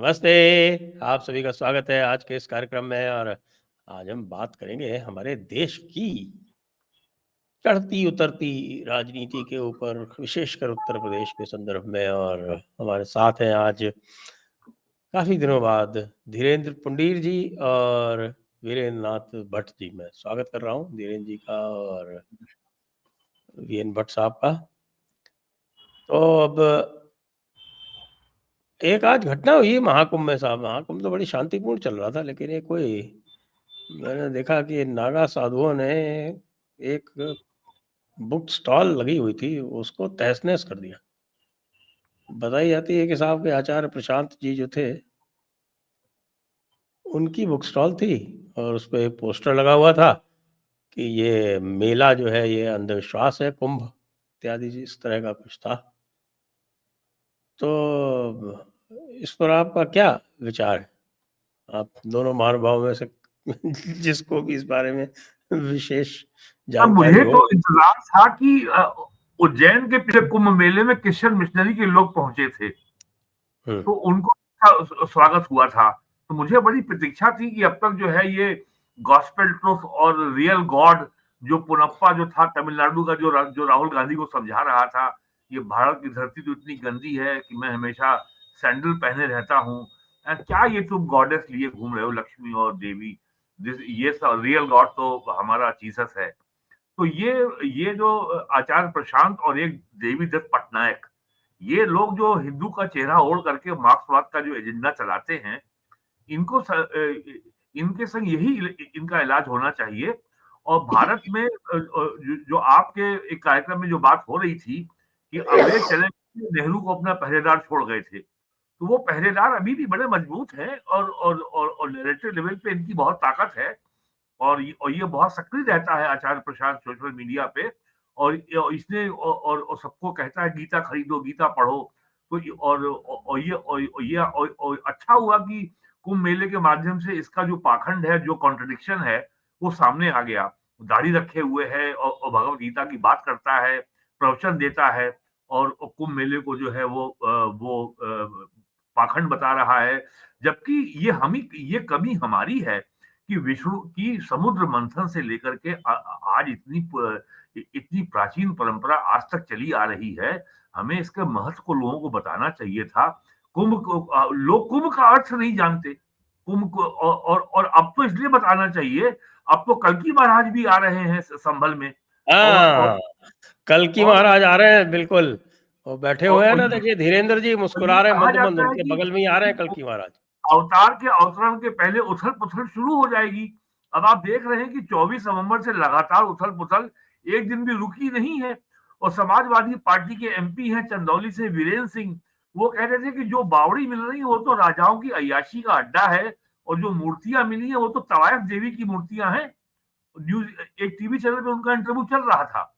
नमस्ते, आप सभी का स्वागत है आज के इस कार्यक्रम में। और आज हम बात करेंगे हमारे देश की चढ़ती-उतरती राजनीति के ऊपर, विशेषकर उत्तर प्रदेश के संदर्भ में। और हमारे साथ हैं आज काफ़ी दिनों बाद धीरेन्द्र पुंडीर जी और वीरेंद्र नाथ भट्ट जी। मैं स्वागत कर रहा हूँ धीरेन्द्र जी का और वीएन भट्ट साहब का। तो अब एक आज घटना हुई महाकुंभ में साहब। महाकुंभ तो बड़ी शांतिपूर्ण चल रहा था, लेकिन ये कोई मैंने देखा कि नागा साधुओं ने एक बुक स्टॉल लगी हुई थी, उसको तहस-नहस कर दिया। बताई जाती है कि साहब के आचार्य प्रशांत जी जो थे, उनकी बुक स्टॉल थी और उसपे एक पोस्टर लगा हुआ था कि ये मेला जो है ये अंधविश्वास है, कुंभ इत्यादि इस तरह का कुछ था। तो इस पर आपका क्या विचार है? आप दोनों महानुभावों में से जिसको भी इस बारे में विशेष अब मुझे जानकारी हो। तो इंतजार था कि उज्जैन के पिछले कुंभ मेले में क्रिश्चियन मिशनरी के लोग पहुंचे थे, तो उनको स्वागत हुआ था। तो मुझे बड़ी प्रतीक्षा थी कि अब तक जो है ये गॉस्पेल ट्रुथ और रियल गॉड जो पुनप्पा जो था तमिलनाडु का, जो राहुल गांधी को समझा रहा था, ये भारत की धरती तो इतनी गंदी है कि मैं हमेशा सैंडल पहने रहता हूँ, क्या ये तुम गॉडेस लिए घूम रहे हो, लक्ष्मी और देवी, ये रियल गॉड तो हमारा जीसस है। तो ये जो आचार्य प्रशांत और एक देवीदत्त पटनायक, ये लोग जो हिंदू का चेहरा ओढ़ करके मार्क्सवाद का जो एजेंडा चलाते हैं, इनको इनके संग यही इनका इलाज होना चाहिए। और भारत में जो आपके एक कार्यक्रम में जो बात हो रही थी कि अंग्रेज चले नेहरू को अपना पहरेदार छोड़ गए थे, तो वो पहरेदार अभी भी बड़े मजबूत हैं और नैरेटिव लेवल पे इनकी बहुत ताकत है। और ये बहुत सक्रिय रहता है आचार्य प्रसाद सोशल मीडिया पे। और इसने और सबको कहता है गीता खरीदो, गीता पढ़ो। तो और अच्छा हुआ कि कुंभ मेले के माध्यम से इसका जो पाखंड है, जो कॉन्ट्रडिक्शन है, वो सामने आ गया। दाढ़ी रखे हुए है और भगवत गीता की बात करता है, प्रवचन देता है, और कुंभ मेले को जो है वो पाखंड बता रहा है। जबकि ये कमी हमारी है कि विष्णु की समुद्र मंथन से लेकर के आज इतनी प्राचीन परंपरा आज तक चली आ रही है। हमें इसके महत्व को लोगों को बताना चाहिए था। लोग कुंभ का अर्थ नहीं जानते। कुंभ को और अब तो इसलिए बताना चाहिए, अब तो कल्कि महाराज भी आ रहे हैं संभल में। हाँ, कल्कि और महाराज आ रहे हैं, बिल्कुल। वो बैठे हुए हैं ना, देखिए धीरेन्द्र जी मुस्कुरा ये रहे हैं कहा मंद-मंद, जाता है उनके कि बगल में ही आ रहे हैं कल्कि महाराज। अवतार के अवतरण के पहले उथल-पुथल शुरू हो जाएगी। अब आप देख रहे हैं कि 24 नवंबर से लगातार उथल-पुथल एक दिन भी रुकी नहीं है। और समाजवादी पार्टी के एमपी हैं चंदौली से वीरेंद्र सिंह, वो कह रहे थे कि जो बावड़ी मिल रही है वो तो राजाओं की अय्याशी का अड्डा है, और जो मूर्तियां मिली हैं वो तो तवायफ देवी की मूर्तियां हैं। न्यूज एक टीवी चैनल पे उनका इंटरव्यू चल रहा था।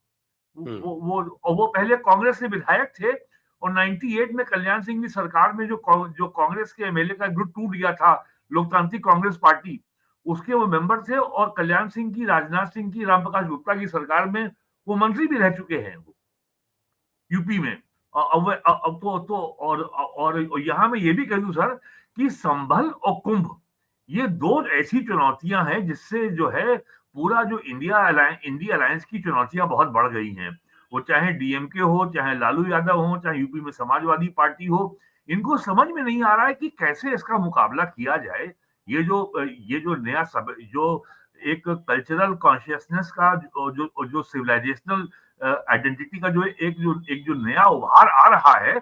वो पहले कांग्रेस के विधायक थे, और 98 में कल्याण सिंह की सरकार में जो कांग्रेस के एमएलए का ग्रुप टूट गया था, लोकतांत्रिक कांग्रेस पार्टी, उसके वो मेंबर थे। और कल्याण सिंह की, राजनाथ सिंह की, रामप्रकाश गुप्ता की सरकार में वो मंत्री भी रह चुके हैं वो यूपी में। अब तो और यहाँ मैं ये भी कह दूं सर कि संभल और कुंभ, ये दो ऐसी चुनौतियां हैं जिससे जो है पूरा जो इंडिया अलायंस की चुनौतियां बहुत बढ़ गई हैं। वो चाहे डीएमके हो, चाहे लालू यादव हो, चाहे यूपी में समाजवादी पार्टी हो, इनको समझ में नहीं आ रहा है कि कैसे इसका मुकाबला किया जाए। ये जो नया सब जो एक कल्चरल कॉन्शियसनेस का जो सिविलाइजेशनल आइडेंटिटी का एक जो नया उभार आ रहा है,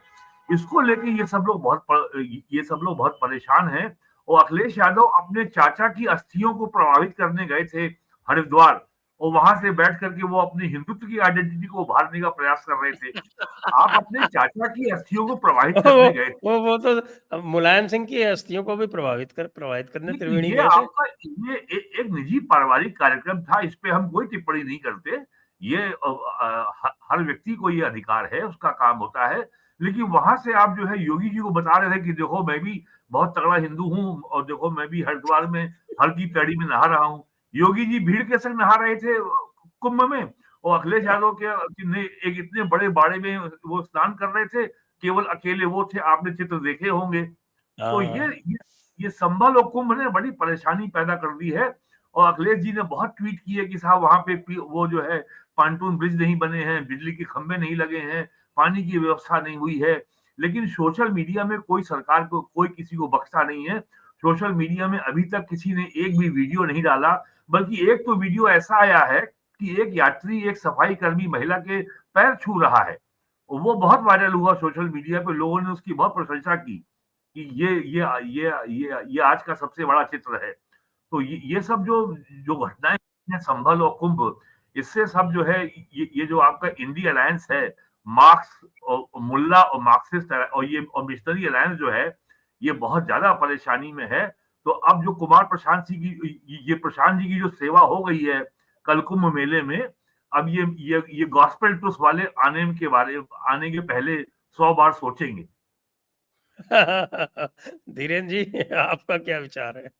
इसको लेके ये सब लोग बहुत परेशान हैं। और अखिलेश यादव अपने चाचा की अस्थियों को प्रभावित करने गए थे हरिद्वार, और वहां से बैठ करके वो अपनी हिंदुत्व की आइडेंटिटी को उभारने का प्रयास कर रहे थे। आप अपने चाचा की अस्थियों को प्रभावित करने गए थे। वो तो मुलायम सिंह की अस्थियों को भी प्रभावित करने नहीं, तो त्रिवेणी ये गए थे। आपका एक निजी पारिवारिक कार्यक्रम था, इस पे हम कोई टिप्पणी नहीं करते। ये हर व्यक्ति को ये अधिकार है, उसका काम होता है। लेकिन वहां से आप जो है योगी जी को बता रहे थे कि देखो मैं भी बहुत तगड़ा हिंदू हूँ, और देखो मैं भी हरिद्वार में हर की पैड़ी में नहा रहा हूँ। योगी जी भीड़ के संग नहा रहे थे कुंभ में, और अखिलेश यादव के एक इतने बड़े बाड़े में वो स्नान कर रहे थे, केवल अकेले वो थे। आपने चित्र देखे होंगे। तो हाँ। ये संभल और कुंभ ने बड़ी परेशानी पैदा कर दी है। और अखिलेश जी ने बहुत ट्वीट किए कि साहब वहां पे वो जो है पांटून ब्रिज नहीं बने हैं, बिजली के खंभे नहीं लगे हैं, पानी की व्यवस्था नहीं हुई है। लेकिन सोशल मीडिया में कोई सरकार को, कोई किसी को बख्शा नहीं है। सोशल मीडिया में अभी तक किसी ने एक भी वीडियो नहीं डाला, बल्कि एक तो वीडियो ऐसा आया है कि एक यात्री एक सफाई कर्मी महिला के पैर छू रहा है। वो बहुत वायरल हुआ सोशल मीडिया पे, लोगों ने उसकी बहुत प्रशंसा की कि ये आज का सबसे बड़ा चित्र है। तो ये सब जो जो घटनाएं हैं संभल और कुंभ, इससे सब जो है ये जो आपका इंडी अलायंस है, मार्क्स और मुल्ला और मार्क्सिस्ट और ये और मिशनरी अलायंस जो है, ये बहुत ज्यादा परेशानी में है। तो अब जो कुमार प्रशांत जी की, ये प्रशांत जी की जो सेवा हो गई है कल कुंभ मेले में, अब ये गॉस्पेल ट्रुथ वाले आने के पहले 100 बार सोचेंगे। धीरेन्द्र जी, आपका क्या विचार है?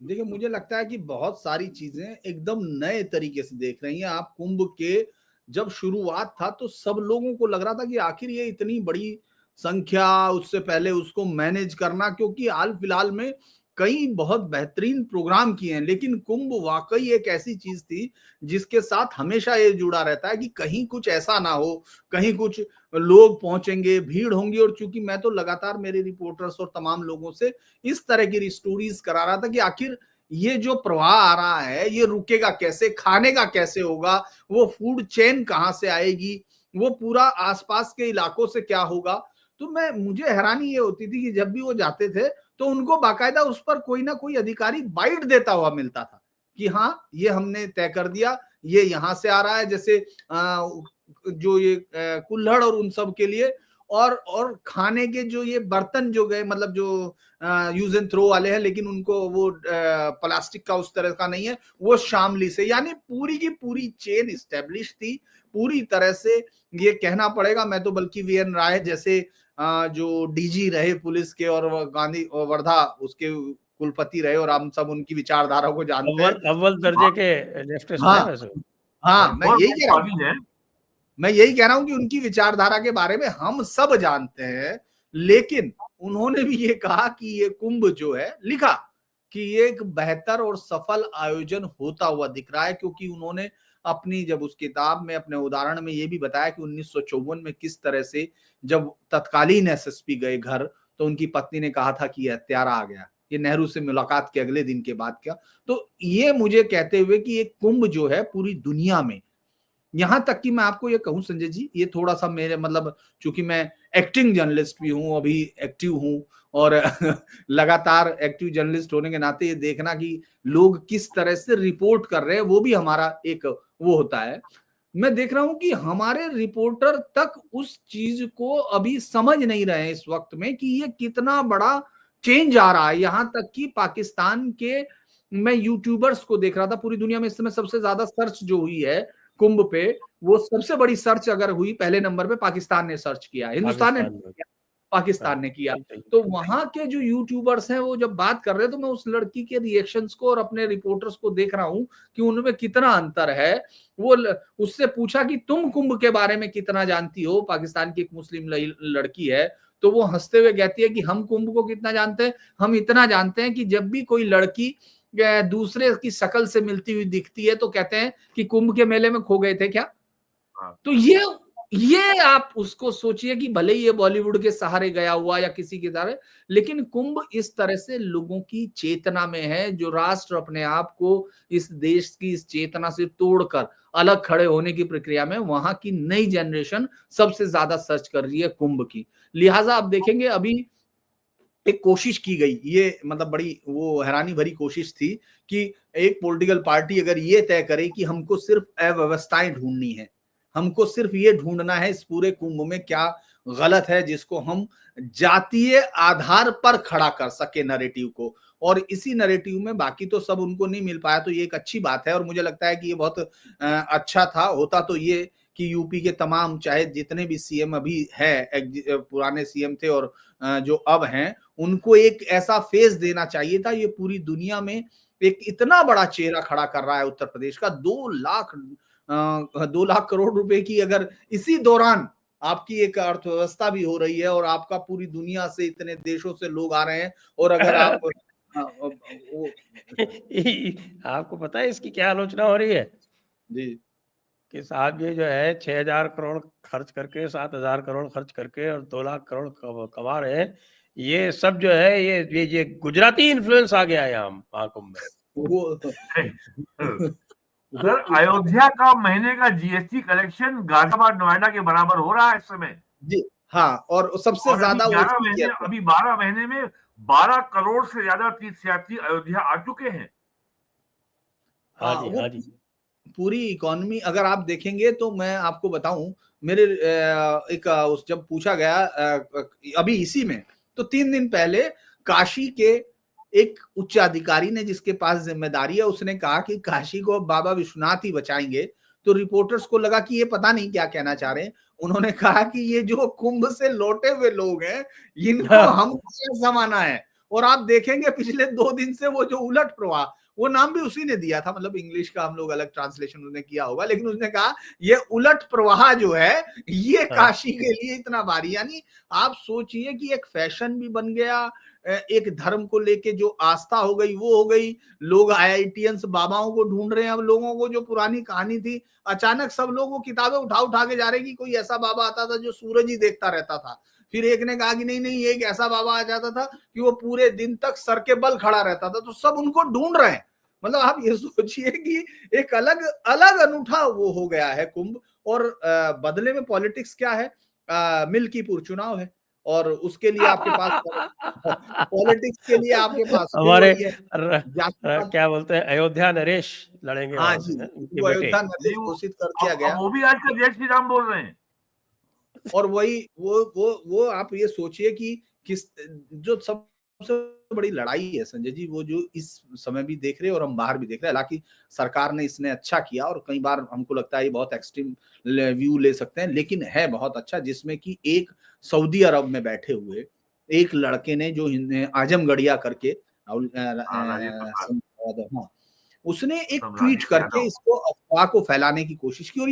देखिए, मुझे लगता है कि बहुत सारी चीजें एकदम नए तरीके से देख रही हैं आप। कुंभ के जब शुरुआत था तो सब लोगों को लग रहा था कि आखिर ये इतनी बड़ी संख्या, उससे पहले उसको मैनेज करना, क्योंकि हाल फिलहाल में कई बहुत बेहतरीन प्रोग्राम किए हैं, लेकिन कुंभ वाकई एक ऐसी चीज थी जिसके साथ हमेशा ये जुड़ा रहता है कि कहीं कुछ ऐसा ना हो, कहीं कुछ लोग पहुंचेंगे, भीड़ होंगी। और चूंकि मैं तो लगातार मेरे रिपोर्टर्स और तमाम लोगों से इस तरह की स्टोरीज करा रहा था कि आखिर ये जो प्रवाह आ रहा है ये रुकेगा कैसे, खाने का कैसे होगा, वो फूड चेन कहां से आएगी, वो पूरा आसपास के इलाकों से क्या होगा। तो मुझे हैरानी ये होती थी कि जब भी वो जाते थे तो उनको बाकायदा उस पर कोई ना कोई अधिकारी बाइट देता हुआ मिलता था कि हाँ ये हमने तय कर दिया, ये यहां से आ रहा है। जैसे जो ये कुल्हड़ और उन सब के लिए, और खाने के जो ये बर्तन जो गए, मतलब जो यूज एंड थ्रो वाले हैं, लेकिन उनको वो प्लास्टिक का उस तरह का नहीं है, वो शामली से, यानी पूरी की पूरी चेन स्टेब्लिश थी पूरी तरह से। ये कहना पड़ेगा, मैं तो बल्कि वीएन राय जैसे जो डीजी रहे पुलिस के और गांधी और वर्धा उसके कुलपति रहे, और हम सब उनकी विचारधारा को जानते हैं। अव्वल दर्जे के लेफ्टिस्ट हैं हाँ वैसे। हाँ, मैं और यही कह रहा हूँ, स्वामी है। मैं यही कह रहा हूं कि उनकी विचारधारा के बारे में हम सब जानते हैं। लेकिन उन्होंने भी ये कहा कि ये कुंभ जो है, लिखा कि ये एक बेहतर और सफल आयोजन होता हुआ दिख रहा है, क्योंकि उन्होंने अपनी जब उस किताब में अपने उदाहरण में ये भी बताया कि 1954 में किस तरह से जब तत्कालीन एसएसपी गए घर, तो उनकी पत्नी ने कहा था कि ये हत्यारा आ गया, ये नेहरू से मुलाकात के अगले दिन के बाद क्या। तो ये मुझे कहते हुए कि ये कुंभ जो है पूरी दुनिया में, यहां तक कि मैं आपको ये कहूं संजय जी, ये थोड़ा सा मेरे मतलब, चूंकि मैं एक्टिंग जर्नलिस्ट भी हूं, अभी एक्टिव हूं, और लगातार एक्टिव जर्नलिस्ट होने के नाते ये देखना कि लोग किस तरह से रिपोर्ट कर रहे हैं वो भी हमारा एक वो होता है। मैं देख रहा हूं कि हमारे रिपोर्टर तक उस चीज को अभी समझ नहीं रहे हैं इस वक्त में कि ये कितना बड़ा चेंज आ रहा है। यहां तक कि पाकिस्तान के, मैं यूट्यूबर्स को देख रहा था, पूरी दुनिया में इस समय सबसे ज्यादा सर्च जो हुई है कुंभ पे, वो सबसे बड़ी सर्च अगर हुई पहले नंबर पे पाकिस्तान ने सर्च किया, हिंदुस्तान ने पाकिस्तान नहीं में। किया, हाँ, पाकिस्तान ने किया। सही। तो वहां के जो यूट्यूबर्स हैं वो जब बात कर रहे हैं तो मैं उस लड़की के रिएक्शंस को और अपने रिपोर्टर्स को देख रहा हूं कि उनमें कितना अंतर है। उससे पूछा कि तुम कुंभ के बारे में कितना जानती हो, पाकिस्तान की एक मुस्लिम लड़की है, तो वो हंसते हुए कहती है कि हम कुंभ को कितना जानते हैं, हम इतना जानते हैं कि जब भी कोई लड़की दूसरे की शक्ल से मिलती हुई दिखती है तो कहते हैं कि कुंभ के मेले में खो गए थे क्या। हाँ। तो ये आप उसको सोचिए कि भले ही ये बॉलीवुड के सहारे गया हुआ या किसी के सहारे, लेकिन कुंभ इस तरह से लोगों की चेतना में है, जो राष्ट्र अपने आप को इस देश की इस चेतना से तोड़कर अलग खड़े होने की प्रक्रिया में, वहां की नई जनरेशन सबसे ज्यादा सर्च कर रही है कुंभ की। लिहाजा आप देखेंगे अभी एक कोशिश की गई, ये मतलब बड़ी वो हैरानी भरी कोशिश थी कि एक पॉलिटिकल पार्टी अगर ये तय करे कि हमको सिर्फ अव्यवस्थाएं ढूंढनी है, हमको सिर्फ ये ढूंढना है इस पूरे कुंभ में क्या गलत है जिसको हम जातीय आधार पर खड़ा कर सके नैरेटिव को, और इसी नैरेटिव में बाकी तो सब उनको नहीं मिल पाया। तो ये एक अच्छी बात है और मुझे लगता है कि ये बहुत अच्छा था। होता तो ये कि यूपी के तमाम चाहे जितने भी सीएम अभी है, पुराने सीएम थे और जो अब हैं, उनको एक ऐसा फेस देना चाहिए था। ये पूरी दुनिया में एक इतना बड़ा चेहरा खड़ा कर रहा है उत्तर प्रदेश का, 2 लाख 2 लाख करोड़ रुपए की अगर इसी दौरान आपकी एक अर्थव्यवस्था भी हो रही है और आपका पूरी दुनिया से इतने देशों से लोग आ रहे हैं। और अगर आप वो आपको पता है इसकी क्या आलोचना हो रही है जी कि साहब ये जो है 6,000 करोड़ खर्च करके 7,000 करोड़ खर्च करके और 2 लाख करोड़ कमा रहे हैं, ये सब जो है ये गुजराती इन्फ्लुएंस आ गया है यहाँ महाकुंभ में। वो सर, अयोध्या का महीने का जीएसटी कलेक्शन गाजियाबाद नोएडा के बराबर हो रहा है इस समय। जी हाँ, और सबसे और ज्यादा वो अभी 12 महीने में 12 करोड़ से ज्यादा तीर्थयात्री अयोध्या आ चुके हैं। हाँ हाँ, जी, वो हाँ जी। पूरी इकोनॉमी अगर आप देखेंगे तो मैं आपको बताऊं, मेरे एक उस जब पूछा गया अभी इसी में, तो 3 दिन पहले काशी के एक उच्च अधिकारी ने जिसके पास जिम्मेदारी है, उसने कहा कि काशी को बाबा विश्वनाथ ही बचाएंगे। तो रिपोर्टर्स को लगा कि ये पता नहीं क्या कहना चाह रहे हैं। उन्होंने कहा कि ये जो कुंभ से लौटे हुए लोग हैं, इनको हम जमाना है। और आप देखेंगे पिछले 2 दिन से वो जो उलट प्रवाह, वो नाम भी उसी ने दिया था, मतलब इंग्लिश का हम लोग अलग ट्रांसलेशन उसने किया होगा, लेकिन उसने कहा ये उलट प्रवाह जो है ये काशी के लिए इतना भारी। यानी आप सोचिए कि एक फैशन भी बन गया, एक धर्म को लेके जो आस्था हो गई वो हो गई। लोग आईआईटीएंस बाबाओं को ढूंढ रहे हैं। अब लोगों को जो पुरानी कहानी थी, अचानक सब लोग वो किताबें उठा उठा के जा रहे हैं कि कोई ऐसा बाबा आता था जो सूरज ही देखता रहता था। फिर एक ने कहा कि नहीं नहीं, एक ऐसा बाबा आ जाता था कि वो पूरे दिन तक सर के बल खड़ा रहता था। तो सब उनको ढूंढ रहे हैं। मतलब आप ये सोचिए कि एक अलग अलग अनूठा वो हो गया है कुंभ। और बदले में पॉलिटिक्स क्या है, मिल्कीपुर चुनाव है। और उसके लिए आपके पास पॉलिटिक्स के लिए आपके पास फिर हमारे वही है, जातिवाद। क्या बोलते हैं, अयोध्या नरेश लड़ेंगे हाँ वहां जी, से, उनके वो बेटे। अयोध्या नरेश घोषित कर दिया अब गया। वो भी आजकल जय श्री राम बोल रहे हैं। और वही वो आप ये सोचिए कि किस जो सबसे बड़ी लड़ाई है संजय जी, वो जो इस समय भी देख रहे हैं और हम बाहर भी देख रहे हैं। हालांकि सरकार ने इसने अच्छा किया और कई बार हमको लगता है ये बहुत एक्सट्रीम व्यू ले सकते हैं, लेकिन है बहुत अच्छा, जिसमें कि एक सऊदी अरब में बैठे हुए एक लड़के ने जो आजमगढ़िया करके हाँ, उसने एक ट्वीट करके इसको अफवाह को फैलाने की कोशिश की। और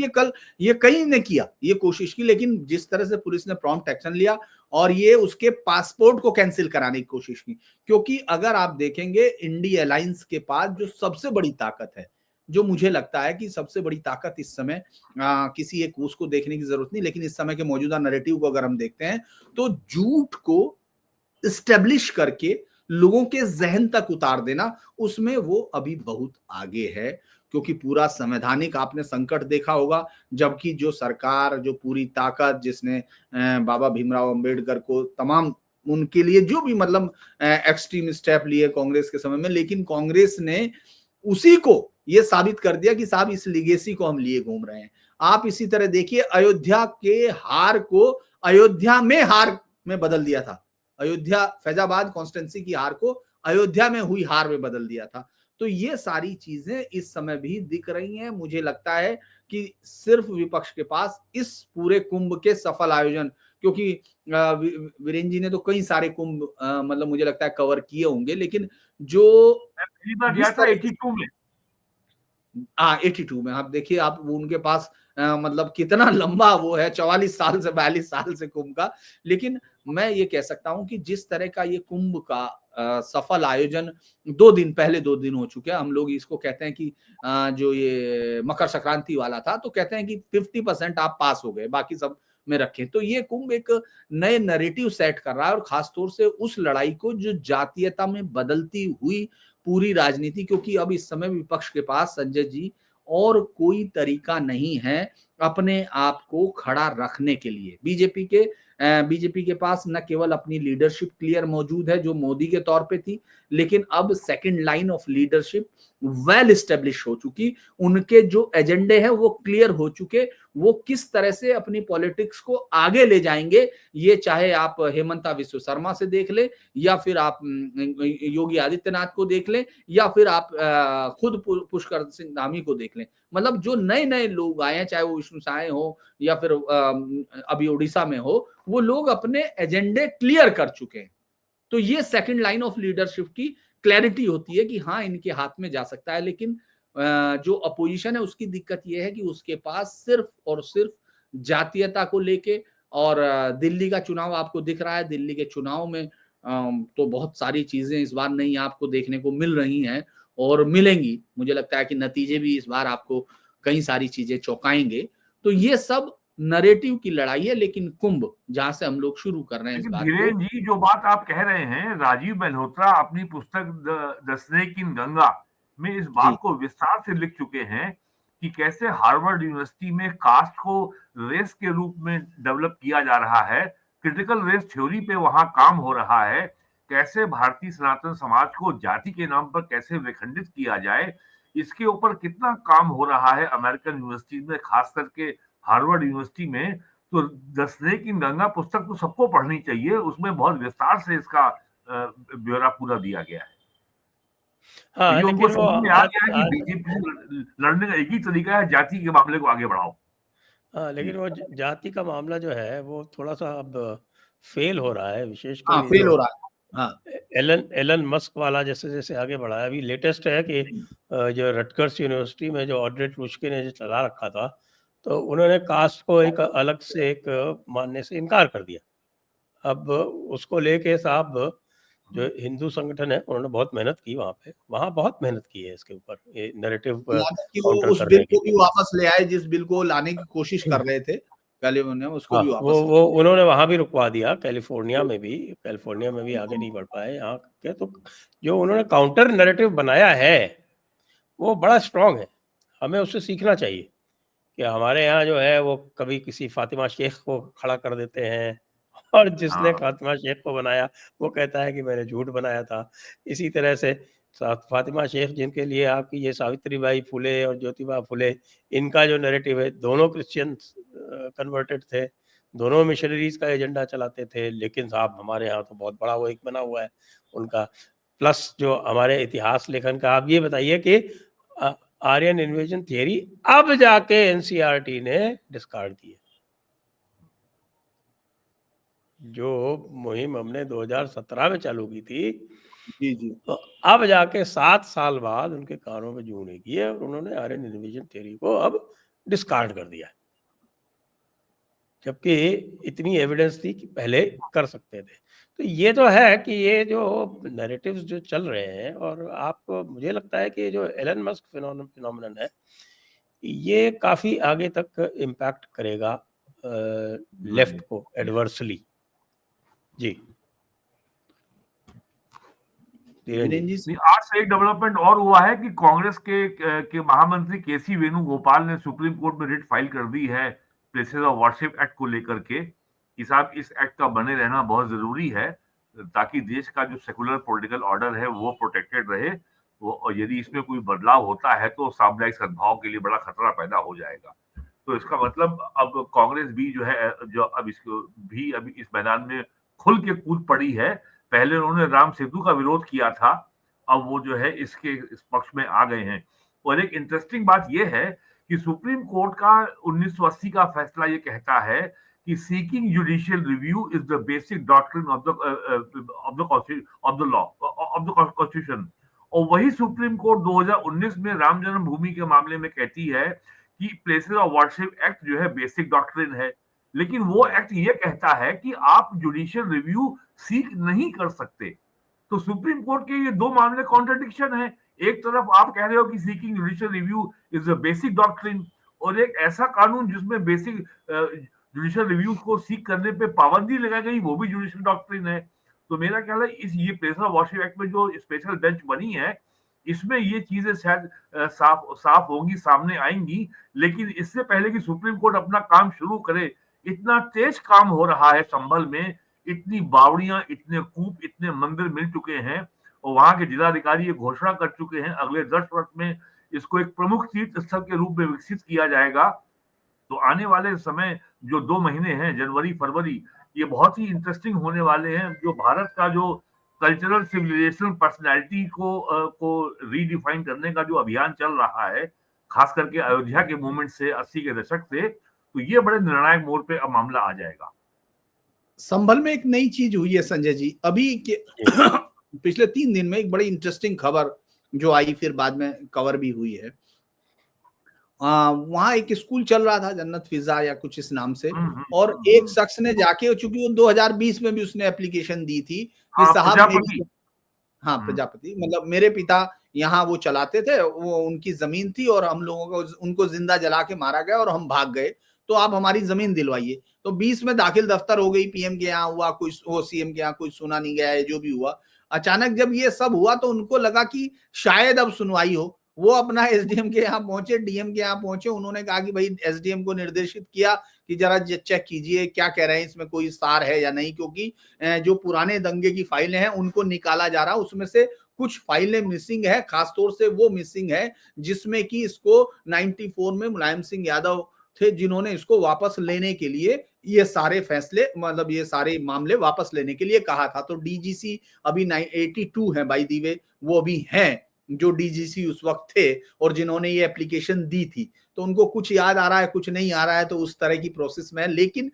ये कई ने किया, ये कोशिश की, लेकिन जिस तरह से पुलिस ने प्रॉम्प्ट एक्शन लिया और ये उसके पासपोर्ट को कैंसिल कराने की कोशिश की। क्योंकि अगर आप देखेंगे इंडिया अलायंस के पास जो सबसे बड़ी ताकत है, जो मुझे लगता है कि सबसे बड़ी ताकत इस समय किसी एक उसको देखने की जरूरत नहीं, लेकिन इस समय के मौजूदा नैरेटिव को अगर हम देखते हैं तो झूठ को इस्टेब्लिश करके लोगों के जहन तक उतार देना, उसमें वो अभी बहुत आगे है। क्योंकि पूरा संवैधानिक आपने संकट देखा होगा, जबकि जो सरकार जो पूरी ताकत जिसने बाबा भीमराव अंबेडकर को तमाम उनके लिए जो भी मतलब एक्सट्रीम स्टेप लिए कांग्रेस के समय में, लेकिन कांग्रेस ने उसी को ये साबित कर दिया कि साहब इस लिगेसी को हम लिए घूम रहे हैं। आप इसी तरह देखिए, अयोध्या के हार को अयोध्या में हार में बदल दिया था। अयोध्या फैजाबाद कॉन्स्टिट्यूंसी की हार को अयोध्या में हुई हार में बदल दिया था। तो ये सारी चीजें इस समय भी दिख रही हैं। मुझे लगता है कि सिर्फ विपक्ष के पास इस पूरे कुंभ के सफल आयोजन, क्योंकि वीरेंद्र जी ने तो कई सारे कुंभ मतलब मुझे लगता है कवर किए होंगे, लेकिन जो पहली बार गया था 82 में। 82 में आप देखिए, आप उनके पास मतलब कितना लंबा वो है, 44 साल से 42 साल से कुंभ का। लेकिन मैं ये कह सकता हूं कि जिस तरह का ये कुंभ का सफल आयोजन 2 दिन पहले 2 दिन हो चुके हैं। हम लोग इसको कहते हैं कि जो ये मकर संक्रांति वाला था, तो कहते हैं कि 50% आप पास हो गए, बाकी सब में रखें। तो ये कुंभ एक नए नैरेटिव सेट कर रहा है, और खासतौर से उस लड़ाई को जो जातीयता में बदलती हुई पूरी राजनीति, क्योंकि अब इस समय विपक्ष के पास संजय जी और कोई तरीका नहीं है अपने आप को खड़ा रखने के लिए। बीजेपी के पास न केवल अपनी लीडरशिप क्लियर मौजूद है जो मोदी के तौर पे थी, लेकिन अब second line of leadership well establish हो चुकी। उनके जो एजेंडे हैं वो क्लियर हो चुके। वो किस तरह से अपनी पॉलिटिक्स को आगे ले जाएंगे, ये चाहे आप हेमंता विश्व शर्मा से देख ले, या फिर आप योगी आदित्यनाथ को देख लें, या फिर आप खुद पुष्कर सिंह धामी को देख लें। मतलब जो नए नए लोग आए हैं, चाहे वो विष्णु साय हो या फिर अभी उड़ीसा में हो, वो लोग अपने एजेंडे क्लियर कर चुके हैं। तो ये सेकंड लाइन ऑफ लीडरशिप की क्लैरिटी होती है कि हाँ इनके हाथ में जा सकता है। लेकिन जो अपोजिशन है उसकी दिक्कत ये है कि उसके पास सिर्फ और सिर्फ जातीयता को लेके और दिल्ली का चुनाव आपको दिख रहा है, दिल्ली के चुनाव में तो बहुत सारी चीजें इस बार नई आपको देखने को मिल रही हैं और मिलेंगी। मुझे लगता है कि नतीजे भी इस बार आपको कई सारी चीजें चौंकाएंगे। तो ये सब नरेटिव की लड़ाई है, लेकिन कुंभ जहां से हम लोग शुरू कर रहे हैं इस लेकिन बात धीरेन को। जी, जो बात आप कह रहे हैं, राजीव मल्होत्रा अपनी पुस्तक द स्नेक इन गंगा में इस बात जी को विस्तार से लिख चुके हैं कि कैसे हार्वर्ड यूनिवर्सिटी में कास्ट को रेस के रूप में डेवलप किया जा रहा है, क्रिटिकल रेस थ्योरी पे वहां काम हो रहा है, कैसे भारतीय सनातन समाज को जाति के नाम पर कैसे विखंडित किया जाए, इसके ऊपर कितना काम हो रहा है अमेरिकन यूनिवर्सिटी में, खास करके हार्वर्ड यूनिवर्सिटी में। तो द स्नेक इन गंगा पुस्तक तो सबको पढ़नी चाहिए, उसमें बहुत विस्तार से इसका ब्यौरा पूरा दिया गया है। तो हाँ, ये उनको लेकिन वो समझ में आ आज गया है कि आज बीजेपी से लड़ने का एक ही तरीका है, जाति के मामले को आगे बढ़ाओ। हाँ, जी। लेकिन वो जाति का मामला जो है वो थोड़ा-सा अब फेल हो रहा है, विशेषकर हाँ, ये फेल जो हो रहा है। हाँ एलन एलन मस्क वाला जैसे-जैसे आगे बढ़ा है। अभी लेटेस्ट है कि जो रटगर्स यूनिवर्सिटी में जो ऑड्रे टुस्के ने जो चला रखा था, तो उन्होंने कास्ट को एक अलग से एक मानने से इनकार कर दिया। अब उसको लेके साहब जो हिंदू संगठन है, उन्होंने बहुत मेहनत की वहाँ पे, वहाँ बहुत मेहनत की है इसके ऊपर, ये नैरेटिव यहाँ तक कि वो काउंटर उस बिल करने की। को भी वापस ले आए जिस बिल को लाने की कोशिश कर रहे थे कैलिफोर्निया में, उसको हाँ, भी वो वापस ले वो उन्होंने वहाँ भी रुकवा दिया, कैलिफ़ोर्निया में भी आगे नहीं बढ़ पाए यहाँ के। तो जो उन्होंने काउंटर नैरेटिव बनाया है, वो बड़ा स्ट्रॉन्ग है। हमें उससे सीखना चाहिए कि हमारे यहाँ जो है वो कभी किसी फ़ातिमा शेख को खड़ा कर देते हैं और जिसने हाँ, फ़ातिमा शेख को बनाया, वो कहता है कि मैंने झूठ बनाया था। इसी तरह से फ़ातिमा शेख जिनके लिए आपकी ये सावित्रीबाई फुले और ज्योतिबा फुले, इनका जो नैरेटिव है, दोनों क्रिश्चियंस कन्वर्टेड थे, दोनों मिशनरीज़ का एजेंडा चलाते थे, लेकिन साहब हमारे यहाँ तो बहुत बड़ा वो एक बना हुआ है उनका। प्लस जो हमारे इतिहास लेखन का, आप ये बताइए कि अ, आर्यन इन्वेजन थियरी अब जाके एनसीईआरटी ने डिस्कार्ड की है। जो मुहिम हमने 2017 में चालू की थी, जी जी तो अब जाके 7 साल बाद उनके कानों में जूं नहीं की है और उन्होंने आर्यन इन्वेजन थियरी को अब डिस्कार्ड कर दिया है। जबकि इतनी एविडेंस थी कि पहले कर सकते थे। तो ये तो है कि ये जो नैरेटिव्स जो चल रहे हैं, और आपको, मुझे लगता है कि जो एलन मस्क फिनोमेनन है, ये काफ़ी आगे तक इम्पैक्ट करेगा लेफ्ट को एडवर्सली। जी, धीरेन जी। वीरेन जी। नहीं, आज से एक डेवलपमेंट और हुआ है कि कांग्रेस के महामंत्री केसी वेणुगोपाल ने सुप्रीम कोर्ट में रिट फाइल कर दी है प्लेसेस ऑफ वर्शिप एक्ट को लेकर के कि साहब इस एक्ट का बने रहना बहुत जरूरी है, ताकि देश का जो सेकुलर पॉलिटिकल ऑर्डर है वो प्रोटेक्टेड रहे। वो, और यदि इसमें कोई बदलाव होता है तो सामुदायिक सद्भाव के लिए बड़ा खतरा पैदा हो जाएगा। तो इसका मतलब अब कांग्रेस भी जो है, जो अब इसको भी अभी इस मैदान में खुल के कूद पड़ी है। पहले उन्होंने राम सेतु का विरोध किया था, अब वो जो है इस पक्ष में आ गए हैं। और एक इंटरेस्टिंग बात यह है कि सुप्रीम कोर्ट का 1980 का फैसला ये कहता है कि seeking judicial review is the basic doctrine of the law of the constitution. और वही सुप्रीम कोर्ट 2019 में राम जन्मभूमि के मामले में कहती है कि प्लेसेस ऑफ वर्शिप एक्ट जो है बेसिक डॉक्ट्रिन है, लेकिन वो एक्ट ये कहता है कि आप जुडिशियल रिव्यू सीख नहीं कर सकते। तो सुप्रीम कोर्ट के ये दो मामले कॉन्ट्रडिक्शन है। एक तरफ आप कह रहे हो कि seeking judicial review is a basic doctrine, और एक ऐसा कानून जिसमें बेसिक जुडिशियल रिव्यू को सीख करने पे पाबंदी लगाई गई, वो भी जुडिशियल डॉक्ट्रिन है। तो मेरा ख्याल है इस ये प्लेसेस ऑफ वर्शिप एक्ट में जो स्पेशल बेंच बनी है, इसमें ये चीजें शायद साफ साफ होंगी, सामने आएंगी। लेकिन इससे पहले कि सुप्रीम कोर्ट अपना काम शुरू करे, इतना तेज काम हो रहा है संभल में, इतनी बावड़ियां, इतने कूप, इतने मंदिर मिल चुके हैं, और वहां के जिलाधिकारी ये घोषणा कर चुके हैं अगले 10 वर्ष में इसको एक प्रमुख तीर्थ स्थल के रूप में विकसित किया जाएगा। तो आने वाले समय जो 2 महीने हैं, जनवरी फरवरी, ये बहुत ही इंटरेस्टिंग होने वाले हैं। जो भारत का जो कल्चरल सिविलाइजेशन पर्सनैलिटी को रीडिफाइन करने का जो अभियान चल रहा है, खास करके अयोध्या के मूवमेंट से 80 के दशक से, तो ये बड़े निर्णायक मोड़ पे अब मामला आ जाएगा। संभल में एक नई चीज हुई है संजय जी अभी के पिछले 3 दिन में एक बड़ी इंटरेस्टिंग खबर जो आई, फिर बाद में कवर भी हुई है। वहां एक स्कूल चल रहा था जन्नत फिजा या कुछ इस नाम से, और हम्म, एक शख्स ने जाके, चूंकि वो 2020 में भी उसने एप्लीकेशन दी थी कि हाँ, साहब प्रजापति। मेरी, हाँ हम्म, प्रजापति, मतलब मेरे पिता यहाँ वो चलाते थे, वो उनकी जमीन थी और हम लोगों को उनको जिंदा जला के मारा गया और हम भाग गए, तो आप हमारी जमीन दिलवाइए। तो 20 में दाखिल दफ्तर हो गई, पीएम के यहाँ हुआ, कोई वो सीएम के यहाँ कोई सुना नहीं गया है, जो भी हुआ। अचानक जब ये सब हुआ तो उनको लगा कि शायद अब सुनवाई हो, वो अपना एसडीएम के यहाँ पहुंचे, डीएम के यहाँ पहुंचे, उन्होंने कहा कि भाई एसडीएम को निर्देशित किया कि जरा चेक कीजिए क्या कह रहे हैं, इसमें कोई सार है या नहीं, क्योंकि जो पुराने दंगे की फाइलें हैं उनको निकाला जा रहा है, उसमें से कुछ फाइलें मिसिंग है, खासतौर से वो मिसिंग है जिसमें कि इसको 94 में मुलायम सिंह यादव थे जिन्होंने इसको वापस लेने के लिए ये सारे फैसले, मतलब ये सारे मामले वापस लेने के लिए कहा था। तो डीजीसी अभी 82 है बाय द वे, वो भी हैं जो डीजीसी उस वक्त थे और जिन्होंने ये एप्लीकेशन दी थी, तो उनको कुछ याद आ रहा है, कुछ नहीं आ रहा है, तो उस तरह की प्रोसेस में है। लेकिन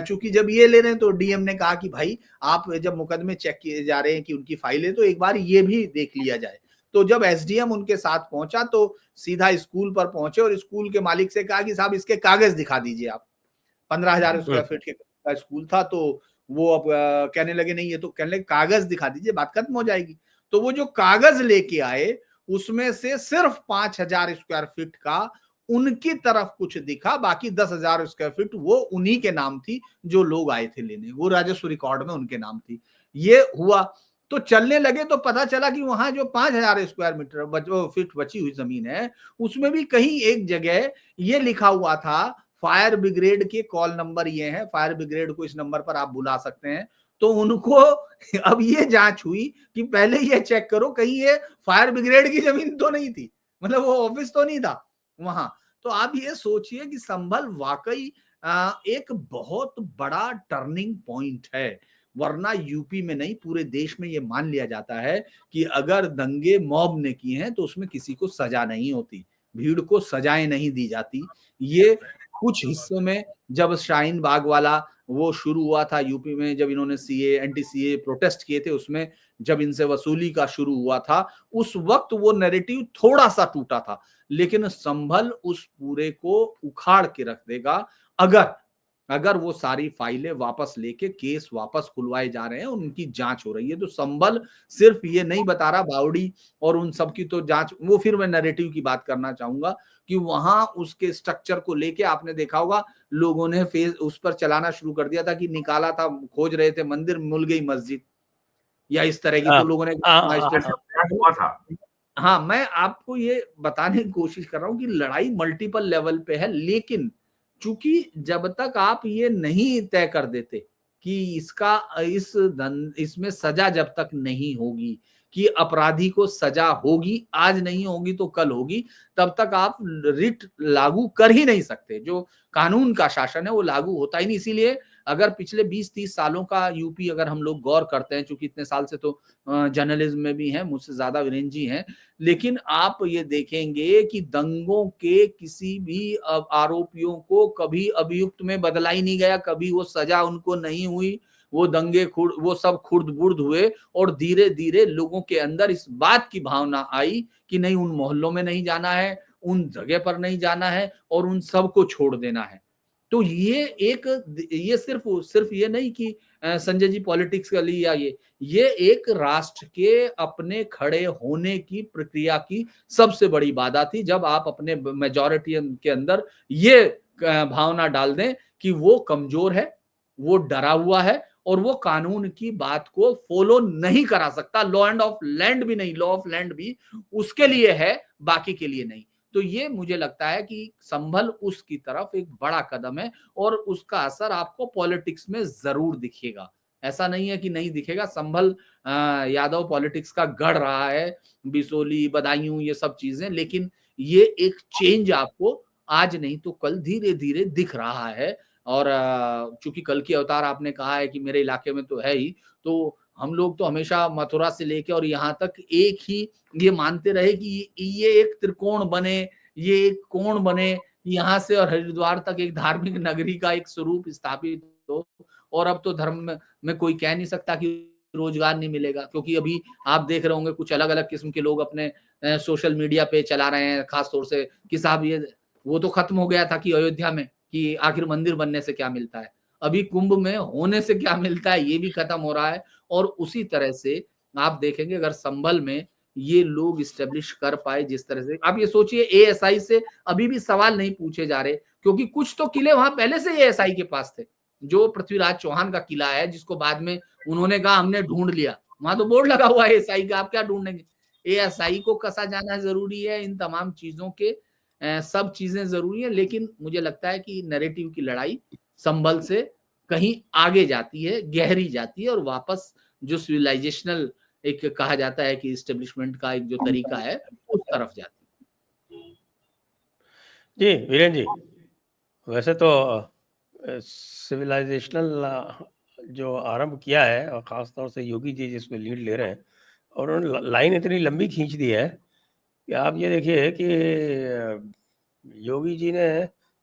चूंकि जब ये ले रहे हैं तो डीएम ने कहा कि भाई आप जब मुकदमे चेक किए जा रहे हैं कि उनकी फाइलें, तो एक बार ये भी देख लिया जाए। तो जब एसडीएम उनके साथ पहुंचा तो सीधा स्कूल पर पहुंचे और स्कूल के मालिक से कहा कि साहब इसके कागज दिखा दीजिए आप। 15,000 स्क्वायर फीट का स्कूल था, तो वो अब कहने लगे नहीं, ये तो कहने लगे कागज दिखा दीजिए, बात खत्म हो जाएगी। तो वो जो कागज लेके आए उसमें से सिर्फ 5,000 स्क्वायर फीट का उनकी तरफ कुछ दिखा, बाकी 10,000 स्क्वायर फीट वो उन्हीं के नाम थी जो लोग आए थे लेने, वो राजस्व रिकॉर्ड में उनके नाम थी। ये हुआ तो चलने लगे तो पता चला कि वहां जो 5,000 स्क्वायर मीटर फीट बची हुई जमीन है उसमें भी कहीं एक जगह ये लिखा हुआ था, फायर ब्रिगेड के कॉल नंबर ये है, फायर ब्रिगेड को इस नंबर पर आप बुला सकते हैं। तो उनको अब ये जांच हुई कि पहले ये चेक करो कहीं ये फायर ब्रिगेड की जमीन तो नहीं थी, मतलब वो ऑफिस तो नहीं था वहां। तो आप ये सोचिए कि संभल वाकई एक बहुत बड़ा टर्निंग पॉइंट है, वरना यूपी में नहीं पूरे देश में ये मान लिया जाता है कि अगर दंगे मॉब ने किए हैं तो उसमें किसी को सजा नहीं होती, भीड़ को सजाएं नहीं दी जाती। ये कुछ हिस्सों में जब शाहीन बाग वाला वो शुरू हुआ था यूपी में, जब इन्होंने सीए एंटी सीए प्रोटेस्ट किए थे, उसमें जब इनसे वसूली का शुरू हुआ था उस वक्त वो नैरेटिव थोड़ा सा टूटा था, लेकिन संभल उस पूरे को उखाड़ के रख देगा अगर अगर वो सारी फाइलें वापस लेके केस वापस खुलवाए जा रहे हैं, उनकी जांच हो रही है। तो संभल सिर्फ ये नहीं बता रहा, बावड़ी और उन सब की तो जांच, वो फिर मैं नैरेटिव की बात करना चाहूंगा कि वहां उसके स्ट्रक्चर को लेके आपने देखा होगा लोगों ने फेस उस पर चलाना शुरू कर दिया था कि निकाला था, खोज रहे थे मंदिर मिल गई मस्जिद या इस तरह की, तो लोगों ने ऐसा प्रयास हुआ था। हाँ, मैं आपको ये बताने की कोशिश कर रहा हूं कि लड़ाई मल्टीपल लेवल पे है, लेकिन चूंकि जब तक आप ये नहीं तय कर देते कि इसमें सजा जब तक नहीं होगी कि अपराधी को सजा होगी, आज नहीं होगी तो कल होगी, तब तक आप रिट लागू कर ही नहीं सकते। जो कानून का शासन है वो लागू होता ही नहीं। इसीलिए अगर पिछले 20-30 सालों का यूपी अगर हम लोग गौर करते हैं, चूंकि इतने साल से तो जर्नलिज्म में भी हैं, मुझसे ज्यादा वीरेंद्र जी हैं, लेकिन आप ये देखेंगे कि दंगों के किसी भी आरोपियों को कभी अभियुक्त में बदला ही नहीं गया, कभी वो सजा उनको नहीं हुई, वो दंगे वो सब खुर्द बुर्द हुए और धीरे धीरे लोगों के अंदर इस बात की भावना आई कि नहीं, उन मोहल्लों में नहीं जाना है, उन जगह पर नहीं जाना है और उन सबको छोड़ देना है। तो ये सिर्फ ये नहीं कि संजय जी पॉलिटिक्स का लिया, ये एक राष्ट्र के अपने खड़े होने की प्रक्रिया की सबसे बड़ी बाधा थी, जब आप अपने मेजॉरिटी के अंदर ये भावना डाल दें कि वो कमजोर है, वो डरा हुआ है और वो कानून की बात को फॉलो नहीं करा सकता। लॉ एंड ऑफ लैंड भी नहीं, लॉ ऑफ लैंड भी उसके लिए है, बाकी के लिए नहीं। तो ये मुझे लगता है कि संभल उसकी तरफ एक बड़ा कदम है और उसका असर आपको पॉलिटिक्स में जरूर दिखेगा। ऐसा नहीं है कि नहीं दिखेगा। संभल यादव पॉलिटिक्स का गढ़ रहा है, बिसोली, बदायूं, ये सब चीजें, लेकिन ये एक चेंज आपको आज नहीं तो कल धीरे धीरे दिख रहा है। और चूंकि कल की अवतार आपने कहा है कि मेरे इलाके में तो है ही, तो हम लोग तो हमेशा मथुरा से लेके और यहाँ तक एक ही ये मानते रहे कि ये एक त्रिकोण बने, ये एक कोण बने, यहाँ से और हरिद्वार तक एक धार्मिक नगरी का एक स्वरूप स्थापित हो। और अब तो धर्म में कोई कह नहीं सकता कि रोजगार नहीं मिलेगा, क्योंकि अभी आप देख रहे होंगे कुछ अलग अलग किस्म के लोग अपने सोशल मीडिया पे चला रहे हैं, खास तौर से कि साहब ये वो तो खत्म हो गया था कि अयोध्या में कि आखिर मंदिर बनने से क्या मिलता है, अभी कुंभ में होने से क्या मिलता है ये भी खत्म हो रहा है। और उसी तरह से आप देखेंगे अगर संभल में ये लोग इस्टेब्लिश कर पाए जिस तरह से, आप ये सोचिए एएसआई से अभी भी सवाल नहीं पूछे जा रहे, क्योंकि कुछ तो किले वहां पहले से एएसआई के पास थे। जो पृथ्वीराज चौहान का किला है जिसको बाद में उन्होंने कहा हमने ढूंढ लिया, वहां तो बोर्ड लगा हुआ है एएसआई का, आप क्या ढूंढेंगे। एएसआई को कसा जाना जरूरी है, इन तमाम चीजों के सब चीजें जरूरी है, लेकिन मुझे लगता है कि नैरेटिव की लड़ाई संभल से कहीं आगे जाती है, गहरी जाती है, और वापस जो सिविलाइजेशनल एक कहा जाता है कि इस्टेब्लिशमेंट का एक जो तरीका है उस तरफ जाती है। जी वीरेन जी, वैसे तो सिविलाइजेशनल जो आरंभ किया है और ख़ास तौर से योगी जी जिसमें लीड ले रहे हैं, और उन्होंने लाइन इतनी लंबी खींच दी है कि आप ये देखिए कि योगी जी ने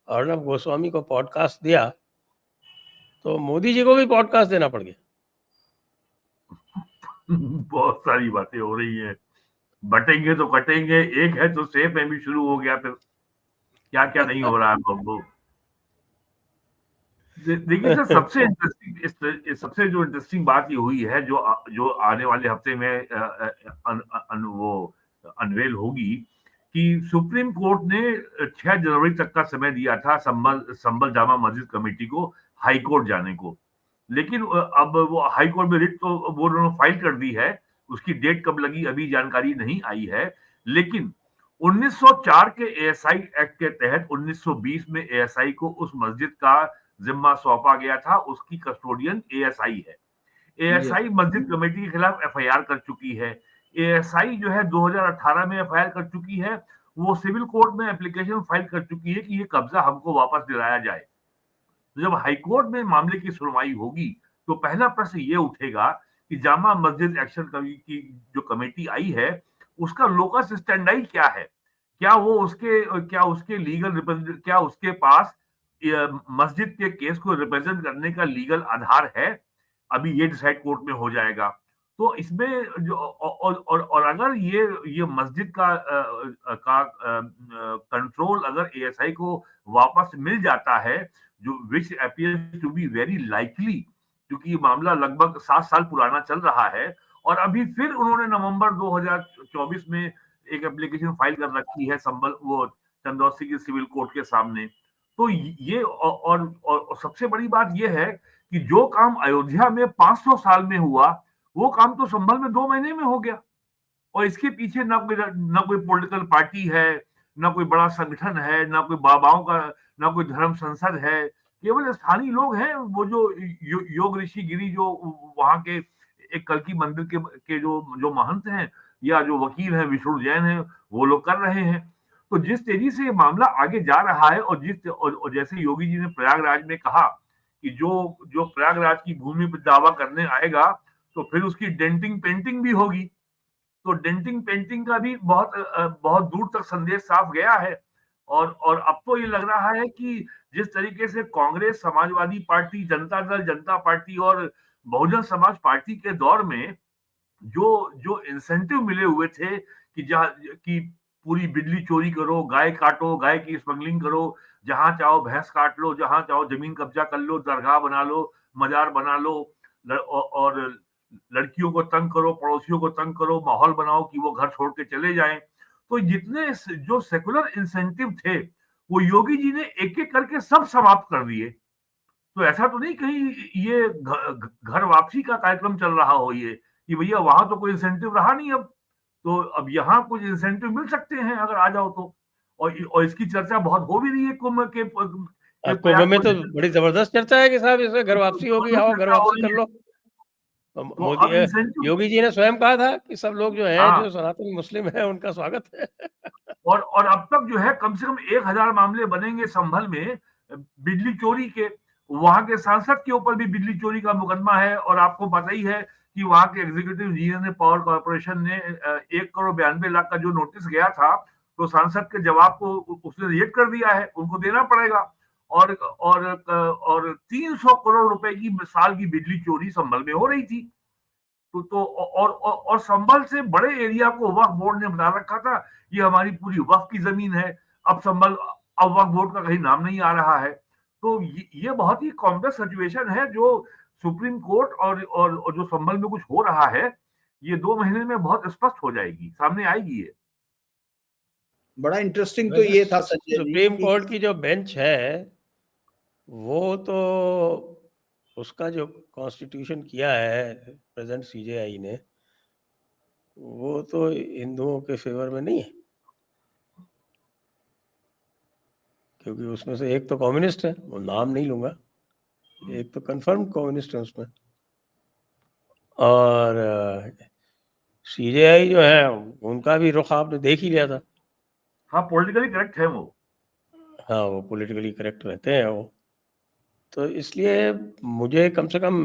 अर्णब गोस्वामी को पॉडकास्ट दिया तो मोदी जी को भी पॉडकास्ट देना पड़ गया। बहुत सारी बातें हो रही हैं, बटेंगे तो कटेंगे, एक है तो सेफ में भी शुरू हो गया, फिर क्या क्या नहीं हो रहा है बब्बू। देखिए सर, सबसे जो इंटरेस्टिंग बात ये हुई है, जो आने वाले हफ्ते में वो अनवेल होगी, कि सुप्रीम कोर्ट ने 6 जनवरी तक का समय दिया था संभल जामा मस्जिद कमेटी को हाई कोर्ट जाने को। लेकिन अब वो हाई कोर्ट में रिट तो वो उन्होंने फाइल कर दी है, उसकी डेट कब लगी अभी जानकारी नहीं आई है। लेकिन 1904 के एएसआई एक्ट के तहत 1920 में एएसआई को उस मस्जिद का जिम्मा सौंपा गया था, उसकी कस्टोडियन एएसआई है। एएसआई मस्जिद कमेटी के खिलाफ एफआईआर कर चुकी है। एएसआई जो है 2018 में एफआईआर कर चुकी है। वो सिविल कोर्ट में एप्लीकेशन फाइल कर चुकी है कि ये कब्जा हमको वापस दिलाया जाए। तो जब हाईकोर्ट में मामले की सुनवाई होगी तो पहला प्रश्न ये उठेगा कि जामा मस्जिद एक्शन की जो कमेटी आई है उसका लोकस स्टैंडाई क्या है। क्या उसके लीगल क्या उसके पास मस्जिद के केस को रिप्रेजेंट करने का लीगल आधार है। अभी ये डिसाइड कोर्ट में हो जाएगा। तो इसमें जो और अगर ये मस्जिद का कंट्रोल अगर एएसआई को वापस मिल जाता है, जो which appears to be very likely, क्योंकि ये मामला लगभग 7 साल पुराना चल रहा है और अभी फिर उन्होंने नवंबर 2024 में एक एप्लीकेशन फाइल कर रखी है संभल वो चंदौसी की सिविल कोर्ट के सामने। तो ये और सबसे बड़ी बात ये है कि जो काम अयोध्या में 500 साल में हुआ वो काम तो संभल में 2 महीने में हो गया। और इसके पीछे ना कोई पॉलिटिकल पार्टी है, ना कोई बड़ा संगठन है, ना कोई बाबाओं का, ना कोई धर्म संसद है, केवल स्थानीय लोग हैं। वो जो योग ऋषि गिरी जो वहां के एक कल्की मंदिर के जो महंत हैं या जो वकील हैं विष्णु जैन हैं, वो लोग कर रहे हैं। तो जिस तेजी से ये मामला आगे जा रहा है और जैसे योगी जी ने प्रयागराज में कहा कि जो प्रयागराज की भूमि पर दावा करने आएगा तो फिर उसकी डेंटिंग पेंटिंग भी होगी। तो डेंटिंग पेंटिंग का भी बहुत दूर तक संदेश साफ गया है। और अब तो ये लग रहा है कि जिस तरीके से कांग्रेस, समाजवादी पार्टी, जनता दल, जनता पार्टी और बहुजन समाज पार्टी के दौर में जो इंसेंटिव मिले हुए थे कि पूरी बिजली चोरी करो, गाय काटो, गाय की स्मगलिंग करो, जहां चाहो भैंस काट लो, जहां चाहो जमीन कब्जा कर लो, दरगाह बना लो, मजार बना लो, और लड़कियों को तंग करो, पड़ोसियों को तंग करो, माहौल बनाओ कि वो घर छोड़ के चले जाएं। तो जितने जो सेकुलर इंसेंटिव थे वो योगी जी ने एक एक करके सब समाप्त कर दिए। तो ऐसा तो नहीं कहीं ये घर वापसी का कार्यक्रम चल रहा हो ये कि भैया वहां तो कोई इंसेंटिव रहा नहीं अब, तो अब यहाँ कुछ इंसेंटिव मिल सकते हैं अगर आ जाओ तो। और इसकी चर्चा बहुत हो भी रही है कुंभ के कुंभ में तो बड़ी जबरदस्त चर्चा है कि साहब इसमें घर वापसी होगी, आओ घर वापसी कर लो। मोदी योगी जी ने स्वयं कहा था कि सब लोग जो है जो सनातनी मुस्लिम है उनका स्वागत है। और अब तक जो है कम से कम 1000 मामले बनेंगे संभल में बिजली चोरी के। वहां के सांसद के ऊपर भी बिजली चोरी का मुकदमा है और आपको पता ही है कि वहां के एग्जीक्यूटिव इंजीनियर ने, पावर कॉर्पोरेशन ने 1,92,00,000 का जो नोटिस गया था तो सांसद के जवाब को उसने रिजेक्ट कर दिया है, उनको देना पड़ेगा। और 300 करोड़ रुपए की साल की बिजली चोरी संभल में हो रही थी। और संभल से बड़े एरिया को वक्फ बोर्ड ने बता रखा था ये हमारी पूरी वक्फ की जमीन है। अब संभल अब वक्फ बोर्ड का कहीं नाम नहीं आ रहा है। तो ये बहुत ही कॉम्प्लेक्स सिचुएशन है जो सुप्रीम कोर्ट और जो संभल में कुछ हो रहा है, ये 2 महीने में बहुत स्पष्ट हो जाएगी, सामने आएगी ये। बड़ा इंटरेस्टिंग तो वैसे ये था संजय जी सुप्रीम कि कोर्ट की जो बेंच है वो तो उसका जो कॉन्स्टिट्यूशन किया है प्रेजेंट सीजेआई ने, वो तो हिंदुओं के फेवर में नहीं है, क्योंकि उसमें से एक तो कम्युनिस्ट है, वो नाम नहीं लूंगा, एक तो कंफर्म कम्युनिस्ट है उसमें, और सीजेआई जो है उनका भी रुख आपने देख ही लिया था। हाँ, पॉलिटिकली करेक्ट है वो। हाँ, वो पॉलिटिकली करेक्ट रहते हैं वो, तो इसलिए मुझे कम से कम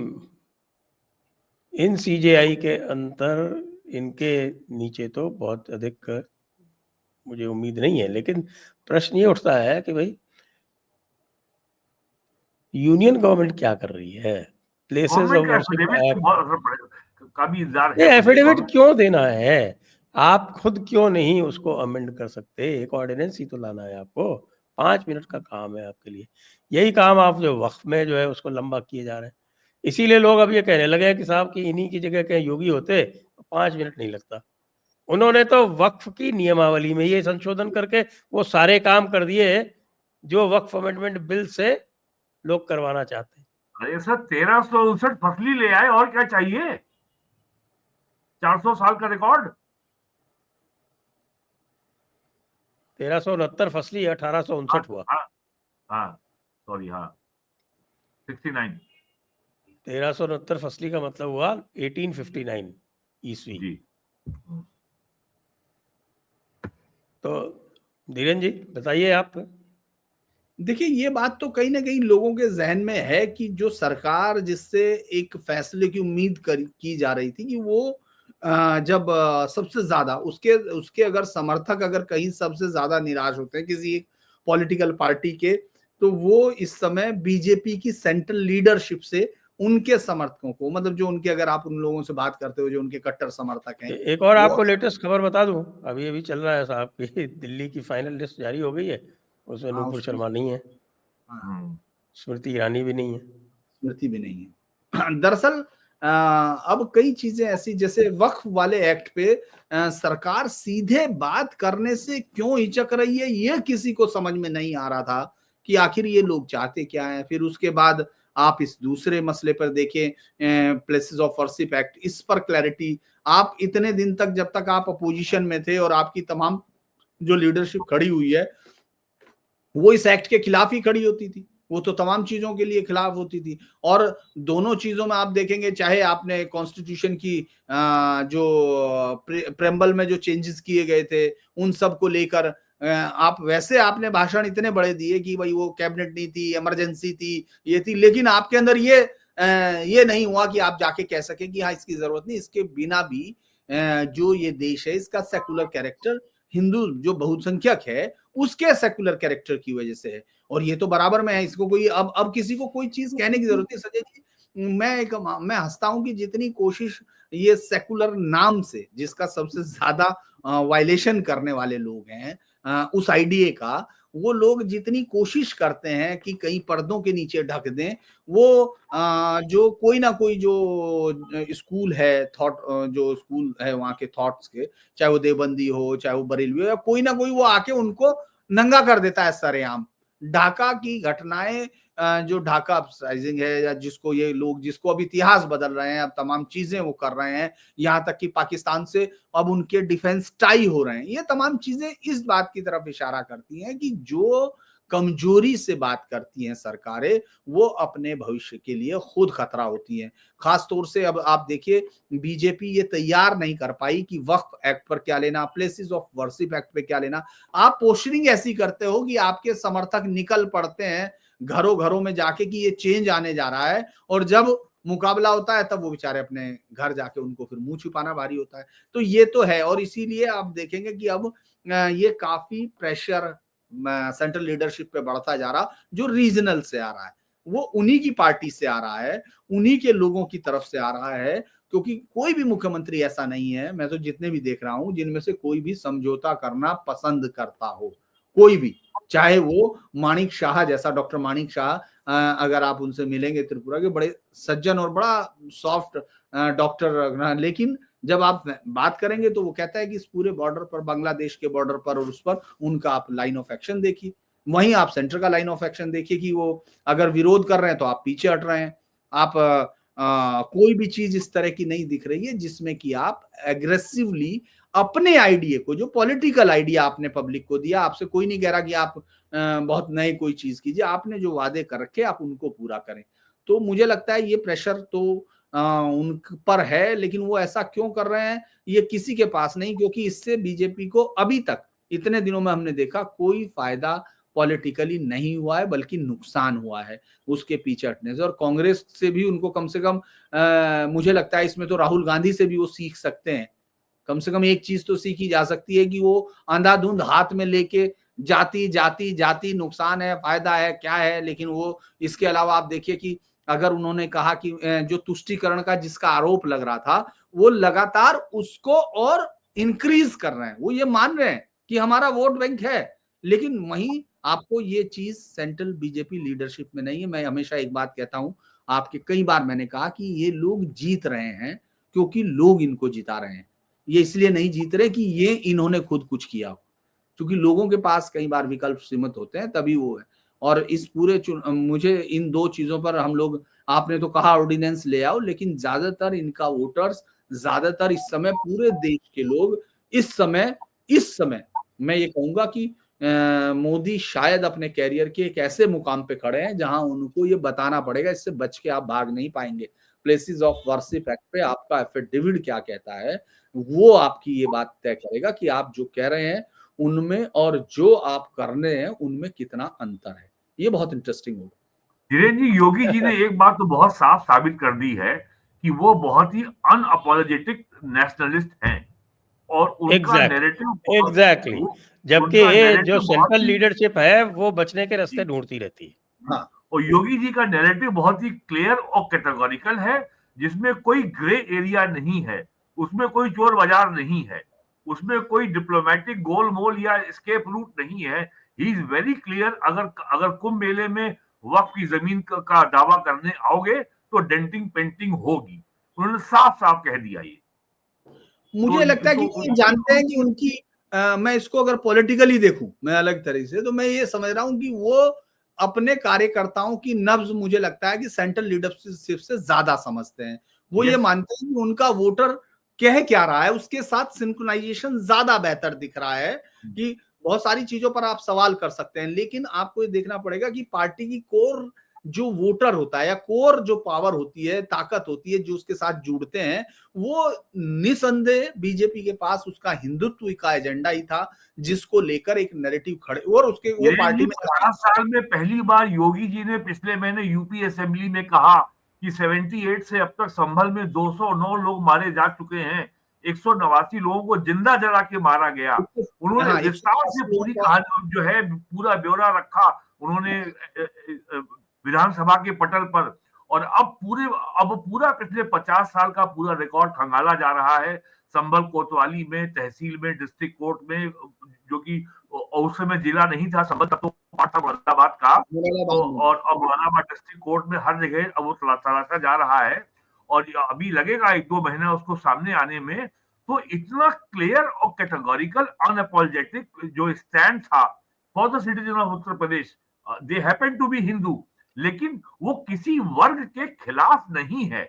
इन सीजेआई के अंतर इनके नीचे तो बहुत अधिक मुझे उम्मीद नहीं है। लेकिन प्रश्न ये उठता है कि भाई यूनियन गवर्नमेंट क्या कर रही है? प्लेसेस ऑफ गवर्नमेंट का वर्शिप एफिडेविट से एक्ट, बहुत असर पड़ेगा, का भी इंतजार ये है मुझे। एफिडेविट क्यों देना है? आप खुद क्यों नहीं उसको अमेंड कर सकते? एक ऑर्डिनेंस ही तो लाना है आपको, 5 मिनट का काम है आपके लिए। यही काम आप जो वक्फ में जो है उसको लंबा किए जा रहे हैं। इसीलिए लोग अब ये कहने लगे हैं कि साहब कि इन्हीं की जगह कहीं योगी होते तो 5 मिनट नहीं लगता। उन्होंने तो वक्फ की नियमावली में ये संशोधन करके वो सारे काम कर दिए जो वक्फ अमेंडमेंट बिल से लोग करवाना चाहते हैं। अरे सर, 1359 फसली ले आए, और क्या चाहिए? 400 साल का रिकॉर्ड। 1369 फसली 1859 हुआ। हाँ, हाँ, सॉरी, हाँ, 69। 1369 फसली का मतलब हुआ 1859 ईस्वी। जी। तो धीरेन जी बताइए आप। देखिए, ये बात तो कहीं ना कहीं लोगों के जहन में है कि जो सरकार जिससे एक फैसले की उम्मीद की जा रही थी कि वो जब सबसे ज्यादा उसके उसके अगर समर्थक अगर कहीं सबसे ज्यादा निराश होते हैं किसी एक पॉलिटिकल पार्टी के, तो वो इस समय बीजेपी की सेंट्रल लीडरशिप से उनके समर्थकों को, मतलब जो उनके, अगर आप उन लोगों से बात करते हो जो उनके कट्टर समर्थक हैं, एक और वो आपको लेटेस्ट खबर बता दूं, अभी अभी चल रहा है साहब की दिल्ली की फाइनल लिस्ट जारी हो गई है, उसमें हाँ, नूपुर उसमें शर्मा नहीं है, हम्म। स्मृति ईरानी भी नहीं है। स्मृति भी नहीं है। दरअसल अब कई चीजें ऐसी, जैसे वक्फ वाले एक्ट पे सरकार सीधे बात करने से क्यों हिचक रही है, ये किसी को समझ में नहीं आ रहा था कि आखिर ये लोग चाहते क्या है। फिर उसके बाद आप इस दूसरे मसले पर देखें, प्लेसेस ऑफ वर्शिप एक्ट, इस पर क्लैरिटी, आप इतने दिन तक जब तक आप अपोजिशन में थे और आपकी तमाम जो लीडरशिप खड़ी हुई है वो इस एक्ट के खिलाफ ही खड़ी होती थी, वो तो तमाम चीजों के लिए खिलाफ होती थी। और दोनों चीजों में आप देखेंगे, चाहे आपने कॉन्स्टिट्यूशन की जो प्रेम्बल में जो चेंजेस किए गए थे उन सब को लेकर, आप वैसे आपने भाषण इतने बड़े दिए कि भाई वो कैबिनेट नहीं थी, इमरजेंसी थी, ये थी, लेकिन आपके अंदर ये नहीं हुआ कि आप जाके कह सके कि हाँ इसकी जरूरत नहीं। इसके बिना भी जो ये देश है इसका सेकुलर कैरेक्टर, हिंदू जो बहुसंख्यक है उसके सेकुलर कैरेक्टर की वजह से है, और ये तो बराबर में है। इसको कोई अब किसी को कोई चीज कहने की जरूरत नहीं। संजय जी, मैं हंसता हूं कि जितनी कोशिश ये सेकुलर नाम से, जिसका सबसे ज्यादा वायलेशन करने वाले लोग हैं उस आईडीए का, वो लोग जितनी कोशिश करते हैं कि कई पर्दों के नीचे ढक दें, वो जो कोई ना कोई जो स्कूल है, थॉट जो स्कूल है वहां के थॉट्स के, चाहे वो देवबंदी हो, चाहे वो बरेलवी हो, या कोई ना कोई, वो आके उनको नंगा कर देता है सरेआम। ढाका की घटनाएं, जो ढाका अपराइजिंग है, या जिसको ये लोग, जिसको अब इतिहास बदल रहे हैं, अब तमाम चीजें वो कर रहे हैं, यहाँ तक कि पाकिस्तान से अब उनके डिफेंस टाई हो रहे हैं, ये तमाम चीजें इस बात की तरफ इशारा करती हैं कि जो कमजोरी से बात करती हैं सरकारें, वो अपने भविष्य के लिए खुद खतरा होती हैं। खास तौर से अब आप देखिए, बीजेपी ये तैयार नहीं कर पाई कि वक्फ एक्ट पर क्या लेना, प्लेसेस ऑफ वर्शिप एक्ट पे क्या लेना। आप पोस्टरिंग ऐसी करते हो कि आपके समर्थक निकल पड़ते हैं घरों घरों में जाके कि ये चेंज आने जा रहा है, और जब मुकाबला होता है तब वो बेचारे अपने घर जाके उनको फिर मुंह छुपाना भारी होता है। तो ये तो है, और इसीलिए आप देखेंगे कि अब ये काफी प्रेशर सेंट्रल लीडरशिप पे बढ़ता जा रहा, जो रीजनल से आ रहा है, वो उन्हीं की पार्टी से आ रहा है, उन्हीं के लोगों की तरफ से आ रहा है। क्योंकि कोई भी मुख्यमंत्री ऐसा नहीं है, मैं तो जितने भी देख रहा हूं, जिनमें से कोई भी समझौता करना पसंद करता हो। कोई भी, चाहे वो माणिक शाह जैसा, डॉक्टर माणिक शाह, अगर आप उनसे मिलेंगे त्रिपुरा के, बड़े सज्जन और बड़ा सॉफ्ट डॉक्टर, लेकिन जब आप बात करेंगे तो वो कहता है कि इस पूरे बॉर्डर पर, बांग्लादेश के बॉर्डर पर और उस पर उनका आप लाइन ऑफ एक्शन देखिए, वहीं आप सेंटर का लाइन ऑफ एक्शन देखिए कि वो अगर विरोध कर रहे हैं तो आप पीछे हट रहे हैं। आप कोई भी चीज इस तरह की नहीं दिख रही है जिसमें कि आप एग्रेसिवली अपने आइडिया को, जो पॉलिटिकल आइडिया आपने पब्लिक को दिया, आपसे कोई नहीं कह रहा कि आप बहुत नई कोई चीज कीजिए, आपने जो वादे कर रखे आप उनको पूरा करें। तो मुझे लगता है ये प्रेशर तो उन पर है, लेकिन वो ऐसा क्यों कर रहे हैं ये किसी के पास नहीं, क्योंकि इससे बीजेपी को अभी तक इतने दिनों में हमने देखा कोई फायदा पॉलिटिकली नहीं हुआ है, बल्कि नुकसान हुआ है उसके पीछे हटने से। और कांग्रेस से भी उनको कम से कम मुझे लगता है इसमें तो राहुल गांधी से भी वो सीख सकते हैं। कम से कम एक चीज तो सीखी जा सकती है कि वो अंधाधुंध हाथ में लेके जाति जाति जाति, नुकसान है फायदा है क्या है, लेकिन वो इसके अलावा आप देखिए कि अगर उन्होंने कहा कि जो तुष्टीकरण का जिसका आरोप लग रहा था, वो लगातार उसको और इंक्रीज कर रहे हैं, वो ये मान रहे हैं कि हमारा वोट बैंक है, लेकिन वहीं आपको ये चीज सेंट्रल बीजेपी लीडरशिप में नहीं है। मैं हमेशा एक बात कहता हूं, आपके कई बार मैंने कहा कि ये लोग जीत रहे हैं क्योंकि लोग इनको जिता रहे हैं, ये इसलिए नहीं जीत रहे कि ये इन्होंने खुद कुछ किया हो, क्योंकि लोगों के पास कई बार विकल्प सीमित होते हैं, तभी वो है। और इस पूरे मुझे इन दो चीजों पर हम लोग, आपने तो कहा ऑर्डिनेंस ले आओ, लेकिन ज्यादातर इनका वोटर्स, ज्यादातर इस समय पूरे देश के लोग इस समय मैं ये कहूंगा कि मोदी शायद अपने कैरियर के एक ऐसे मुकाम पे खड़े हैं जहां उनको ये बताना पड़ेगा, इससे बच के आप भाग नहीं पाएंगे। प्लेसेस ऑफ वर्शिप एक्ट पे आपका एफिडेविट क्या कहता है, वो आपकी ये बात तय करेगा कि आप जो कह रहे हैं उनमें और जो आप करने हैं उनमें कितना अंतर है। ये बहुत इंटरेस्टिंग होगा। धीरेन्द्र जी, योगी जी ने एक बात तो बहुत साफ साबित कर दी है कि वो बहुत ही अनअपोलोजेटिक नेशनलिस्ट हैं और उनका नैरेटिव एग्जैक्टली, जबकि उनका जो नैरेटिव बहुत सेंट्रल ही, लीडरशिप है वो बचने के रास्ते ढूंढती रहती है। हाँ, और योगी जी का नैरेटिव बहुत ही क्लियर और कैटेगोरिकल है, जिसमें कोई ग्रे एरिया नहीं है, उसमें कोई चोर बाजार नहीं है, उसमें कोई डिप्लोमेटिक गोल मोल या एस्केप रूट नहीं है। He is very clear. अगर अगर कुंभ मेले में वक्फ की जमीन का दावा करने आओगे तो डेंटिंग पेंटिंग होगी, उन्होंने साफ साफ कह दिया ये। मुझे लगता है कि वो जानते हैं कि उनकी मैं इसको अगर पॉलिटिकली देखूं, मैं अलग तरीके से, तो मैं ये समझ रहा हूं कि वो अपने कार्यकर्ताओं की नब्ज, मुझे लगता है कि सेंट्रल लीडरशिप से ज्यादा समझते हैं। वो ये मानते हैं कि उनका वोटर कह क्या रहा है, उसके साथ सिंक्रोनाइजेशन ज्यादा बेहतर दिख रहा है। कि बहुत सारी चीजों पर आप सवाल कर सकते हैं, लेकिन आपको ये देखना पड़ेगा कि पार्टी की कोर जो वोटर होता है या कोर जो पावर होती है, ताकत होती है, जो उसके साथ जुड़ते हैं, वो निसंदेह बीजेपी के पास उसका हिंदुत्व का एजेंडा ही था, जिसको लेकर एक नैरेटिव खड़े, और उसके वो पार्टी में 50 साल में पहली बार योगी जी ने पिछले महीने यूपी असेंबली में कहा कि 78 से अब तक संभल में 209 लोग मारे जा चुके हैं, 189 लोगों को जिंदा जला के मारा गया। उन्होंने विस्तार से पूरी कहानी जो है पूरा ब्यौरा रखा उन्होंने विधानसभा के पटल पर। और अब पूरा पिछले 50 साल का पूरा रिकॉर्ड खंगाला जा रहा है संभल कोतवाली में, तहसील में, डिस्ट्रिक्ट कोर्ट में, जो कि उस समय जिला नहीं था संभल, तब तो पार्ट था मुरादाबाद का, और अब मुरादाबाद डिस्ट्रिक्ट कोर्ट में हर जगह अब वो तलाशा जा रहा है। और अभी लगेगा 1-2 महीना उसको सामने आने में। तो इतना क्लियर और कैटेगोरिकल अनअपोलोजेटिक जो स्टैंड था for the citizen of Uttar Pradesh, they happen to be Hindu, लेकिन वो किसी वर्ग के खिलाफ नहीं है।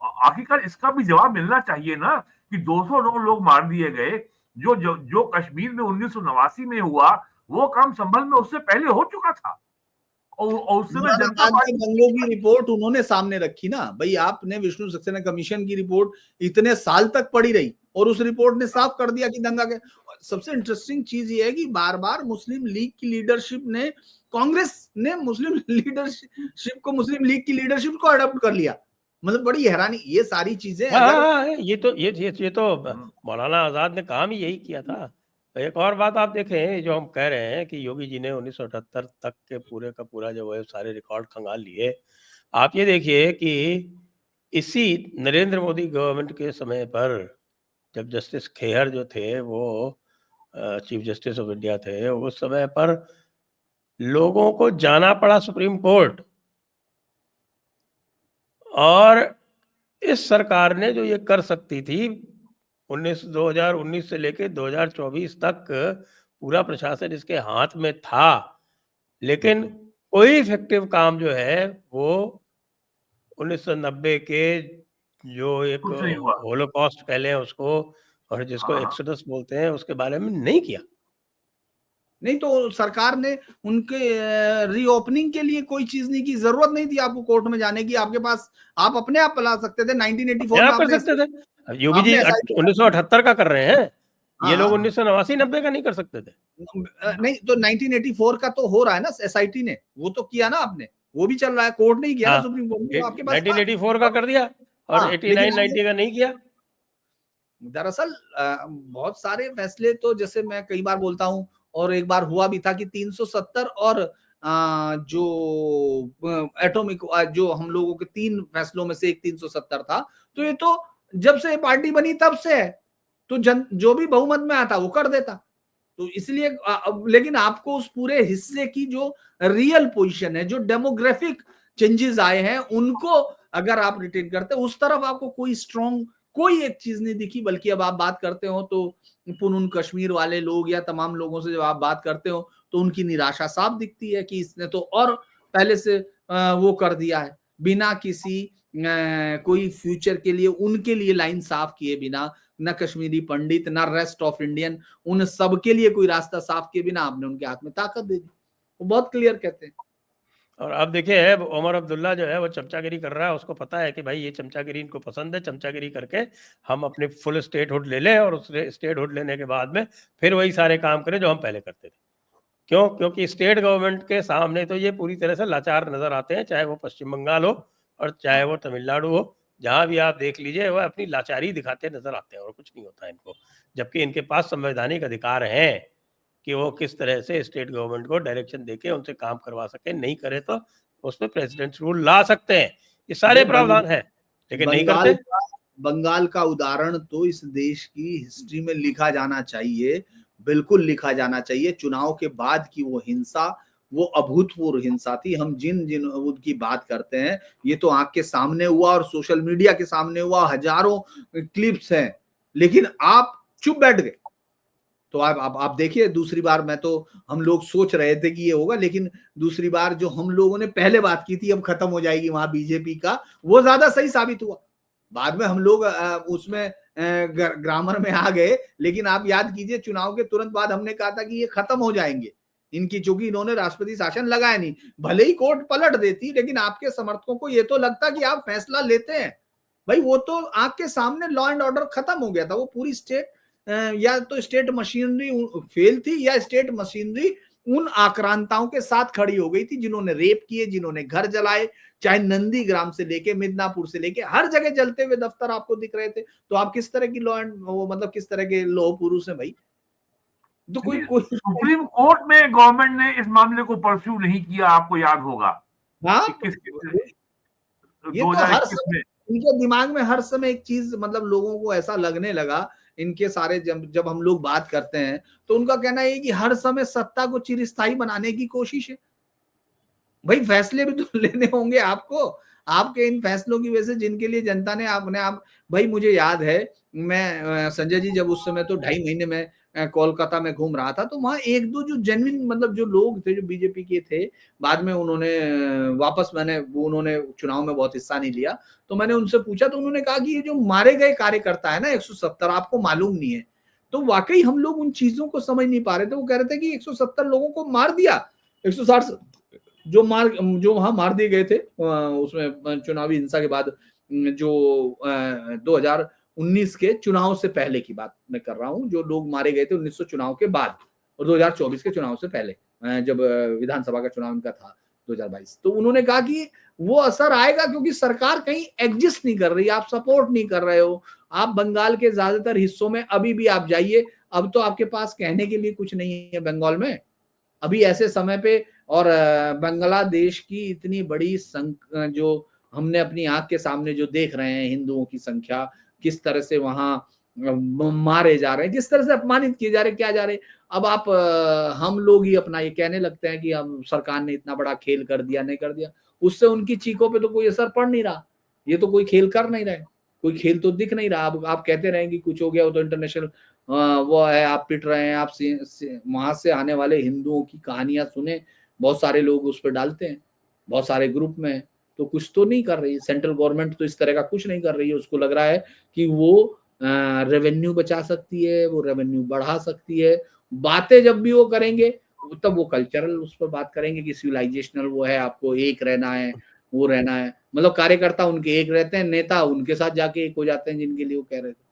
आखिरकार इसका भी जवाब मिलना चाहिए ना कि 209 लोग मार दिए गए। जो कश्मीर में 1989 में हुआ वो काम संभल में उससे पहले हो चुका था। और उस समय जनता पार्टी दंगों की रिपोर्ट उन्होंने सामने रखी ना भाई, आपने विष्णु सक्सेना कमीशन की रिपोर्ट इतने साल तक पड़ी रही और उस रिपोर्ट ने साफ कर दिया कि दंगा के। सबसे इंटरेस्टिंग चीज ये है कि बार बार मुस्लिम लीग की लीडरशिप ने, कांग्रेस ने मुस्लिम लीडरशिप को, मुस्लिम लीग की लीडरशिप को अडॉप्ट कर लिया। मतलब बड़ी हैरानी, ये सारी चीजें ये तो मौलाना आजाद ने काम ही यही किया था। एक और बात आप देखें, जो हम कह रहे हैं कि योगी जी ने 1978 तक के पूरे का पूरा जो है सारे रिकॉर्ड खंगाल लिए। आप ये देखिए कि इसी नरेंद्र मोदी गवर्नमेंट के समय पर जब जस्टिस खेहर जो थे वो चीफ जस्टिस ऑफ इंडिया थे, उस समय पर लोगों को जाना पड़ा सुप्रीम कोर्ट, और इस सरकार ने जो ये कर सकती थी 2019 से लेके 2024 तक पूरा प्रशासन इसके हाथ में था, लेकिन कोई इफेक्टिव काम जो है वो 1990 के जो एक कुछ नहीं हुआ। होलोकॉस्ट कह लें उसको, और जिसको हाँ। एक्सोडस बोलते हैं, उसके बारे में नहीं किया। नहीं तो सरकार ने उनके रीओपनिंग के लिए कोई चीज नहीं की, जरूरत नहीं थी आपको कोर्ट में जाने की, आपके पास आप अपने आप ला सकते थे। 1984 में आप कर आपने सकते थे। योगी जी आपने SIT 1978 का कर रहे हैं, ये लोग हाँ 1989-90 का नहीं कर सकते थे। नहीं तो 1984 का तो हो रहा है ना, SIT ने वो तो किया ना आपने, वो भी चल रहा है, कोर्ट नहीं किया ना, हाँ, सुप्रीम कोर्ट ने, वो आपके पास था। 1984 का कर दिया और हाँ, 89-90 का नहीं किया। दरअसल बहुत सारे फैसले तो जैसे मैं कई बार बोलता हूं, और एक बार हुआ भी था कि 370 और जो एटॉमिक जो हम लोगों के 3 फैसलों में से एक 370 था, तो ये तो जब से पार्टी बनी तब से है, तो जो भी बहुमत में आता वो कर देता। तो इसलिए लेकिन आपको उस पूरे हिस्से की जो रियल पोजीशन है, जो डेमोग्राफिक चेंजेस आए हैं, उनको अगर आप रिटेन करते, उस तरफ आपको कोई स्ट्रॉन्ग कोई एक चीज नहीं दिखी। बल्कि अब आप बात करते हो तो पुनून कश्मीर वाले लोग या तमाम लोगों से जब आप बात करते हो तो उनकी निराशा साफ दिखती है कि इसने तो और पहले से वो कर दिया है, बिना किसी कोई फ्यूचर के लिए उनके लिए लाइन साफ किए बिना, न कश्मीरी पंडित न रेस्ट ऑफ इंडियन, उन सब के लिए कोई रास्ता साफ किए बिना आपने उनके हाथ में ताकत दे दी। वो बहुत क्लियर कहते हैं। और अब देखिए उमर अब्दुल्ला जो है वो चमचागिरी कर रहा है, उसको पता है कि भाई ये चमचागिरी इनको पसंद है, चमचागिरी करके हम अपने फुल स्टेटहुड ले लें, और उस स्टेटहुड लेने के बाद में फिर वही सारे काम करें जो हम पहले करते थे। क्यों? क्योंकि स्टेट गवर्नमेंट के सामने तो ये पूरी तरह से लाचार नजर आते हैं, चाहे वो पश्चिम बंगाल हो और चाहे वो तमिलनाडु हो, जहां भी आप देख लीजिए वह अपनी लाचारी दिखाते नजर आते हैं और कुछ नहीं होता इनको, जबकि इनके पास संवैधानिक अधिकार हैं कि वो किस तरह से स्टेट गवर्नमेंट को डायरेक्शन देके उनसे काम करवा सके, नहीं करे तो उसमें प्रेसिडेंट रूल ला सकते हैं, ये सारे प्रावधान है, लेकिन नहीं करते। बंगाल का उदाहरण तो इस देश की हिस्ट्री में लिखा जाना चाहिए, बिल्कुल लिखा जाना चाहिए। चुनाव के बाद की वो हिंसा, वो अभूतपूर्व हिंसा थी। हम जिन जिन उनकी बात करते हैं, ये तो आंख के सामने हुआ और सोशल मीडिया के सामने हुआ, हजारों क्लिप्स हैं, लेकिन आप चुप बैठ गए। तो आप देखिए, दूसरी बार मैं तो हम लोग सोच रहे थे कि ये होगा, लेकिन दूसरी बार जो हम लोगों ने पहले बात की थी अब खत्म हो जाएगी वहां बीजेपी का, वो ज्यादा सही साबित हुआ। बाद में हम लोग उसमें ग्रामर में आ गए, लेकिन आप याद कीजिए चुनाव के तुरंत बाद हमने कहा था कि ये खत्म हो जाएंगे इनकी, चूंकि इन्होंने राष्ट्रपति शासन लगाया नहीं, भले ही कोर्ट पलट देती, लेकिन आपके समर्थकों को ये तो लगता कि आप फैसला लेते हैं। भाई वो तो आंख के सामने लॉ एंड ऑर्डर खत्म हो गया था। वो पूरी स्टेट या तो स्टेट मशीनरी फेल थी, या स्टेट मशीनरी उन आक्रांताओं के साथ खड़ी हो गई थी जिन्होंने रेप किए, जिन्होंने घर जलाए, चाहे नंदीग्राम से लेके मिदनापुर से लेके हर जगह जलते हुए दफ्तर आपको दिख रहे थे। तो आप किस तरह की लॉ एंड वो मतलब किस तरह के लौह पुरुष हैं भाई? तो कोई सुप्रीम कोर्ट में गवर्नमेंट ने इस मामले को परस्यू नहीं किया, आपको याद होगा। हाँ, 2021 में इनके दिमाग में हर समय एक चीज, मतलब लोगों को ऐसा लगने लगा, इनके सारे जब हम लोग बात करते हैं तो उनका कहना है कि हर समय सत्ता को चिरस्थायी बनाने की कोशिश है। भाई फैसले भी तो लेने होंगे आपको, आपके इन फैसलों की वजह से जिनके लिए जनता ने आपने आप भाई मुझे याद है, मैं संजय जी जब उस समय तो 2.5 महीने में कोलकाता में घूम रहा था, तो वहां एक दो जो जेन्युइन मतलब जो लोग थे जो बीजेपी के थे, बाद में उन्होंने वापस उन्होंने चुनाव में बहुत हिस्सा नहीं लिया, तो मैंने उनसे पूछा तो उन्होंने कहा कि ये जो मारे गए कार्यकर्ता है ना 170, आपको मालूम नहीं है। तो वाकई हम लोग उन चीजों को समझ नहीं पा रहे थे। वो कह रहे थे कि 170 लोगों को मार दिया, 160 जो वहां मार दिए गए थे उसमें चुनावी हिंसा के बाद, जो 2019 के चुनाव से पहले की बात मैं कर रहा हूं, जो लोग मारे गए थे 1900 चुनाव के बाद और 2024 के चुनाव से पहले, जब विधानसभा का चुनाव इनका था 2022। तो उन्होंने कहा कि वो असर आएगा क्योंकि सरकार कहीं एग्जिस्ट नहीं कर रही, आप सपोर्ट नहीं कर रहे हो। आप बंगाल के ज्यादातर हिस्सों में अभी भी आप जाइए, अब तो आपके पास कहने के लिए कुछ नहीं है बंगाल में अभी ऐसे समय पे। और बांग्लादेश की इतनी बड़ी जो हमने अपनी आंख के सामने जो देख रहे हैं, हिंदुओं की संख्या किस तरह से वहां मारे जा रहे हैं, जिस तरह से अपमानित किए जा रहे हैं, क्या जा रहे हैं। अब आप हम लोग ही अपना ये कहने लगते हैं कि हम सरकार ने इतना बड़ा खेल कर दिया, नहीं कर दिया, उससे उनकी चीखों पे तो कोई असर पड़ नहीं रहा। ये तो कोई खेल कर नहीं रहे, कोई खेल तो दिख नहीं रहा। अब आप कहते रहेंगे कुछ हो गया, वो तो इंटरनेशनल वो है, आप पिट रहे हैं, आप वहां से आने वाले हिंदुओं की कहानियां सुने, बहुत सारे लोग उस पर डालते हैं, बहुत सारे ग्रुप में। तो कुछ तो नहीं कर रही सेंट्रल गवर्नमेंट, तो इस तरह का कुछ नहीं कर रही है। उसको लग रहा है कि वो रेवेन्यू बचा सकती है, वो रेवेन्यू बढ़ा सकती है। बातें जब भी वो करेंगे तब वो कल्चरल उस पर बात करेंगे कि सिविलाइजेशनल वो है, आपको एक रहना है, वो रहना है। मतलब कार्यकर्ता उनके एक रहते हैं, नेता उनके साथ जाके एक हो जाते हैं जिनके लिए वो कह रहे थे।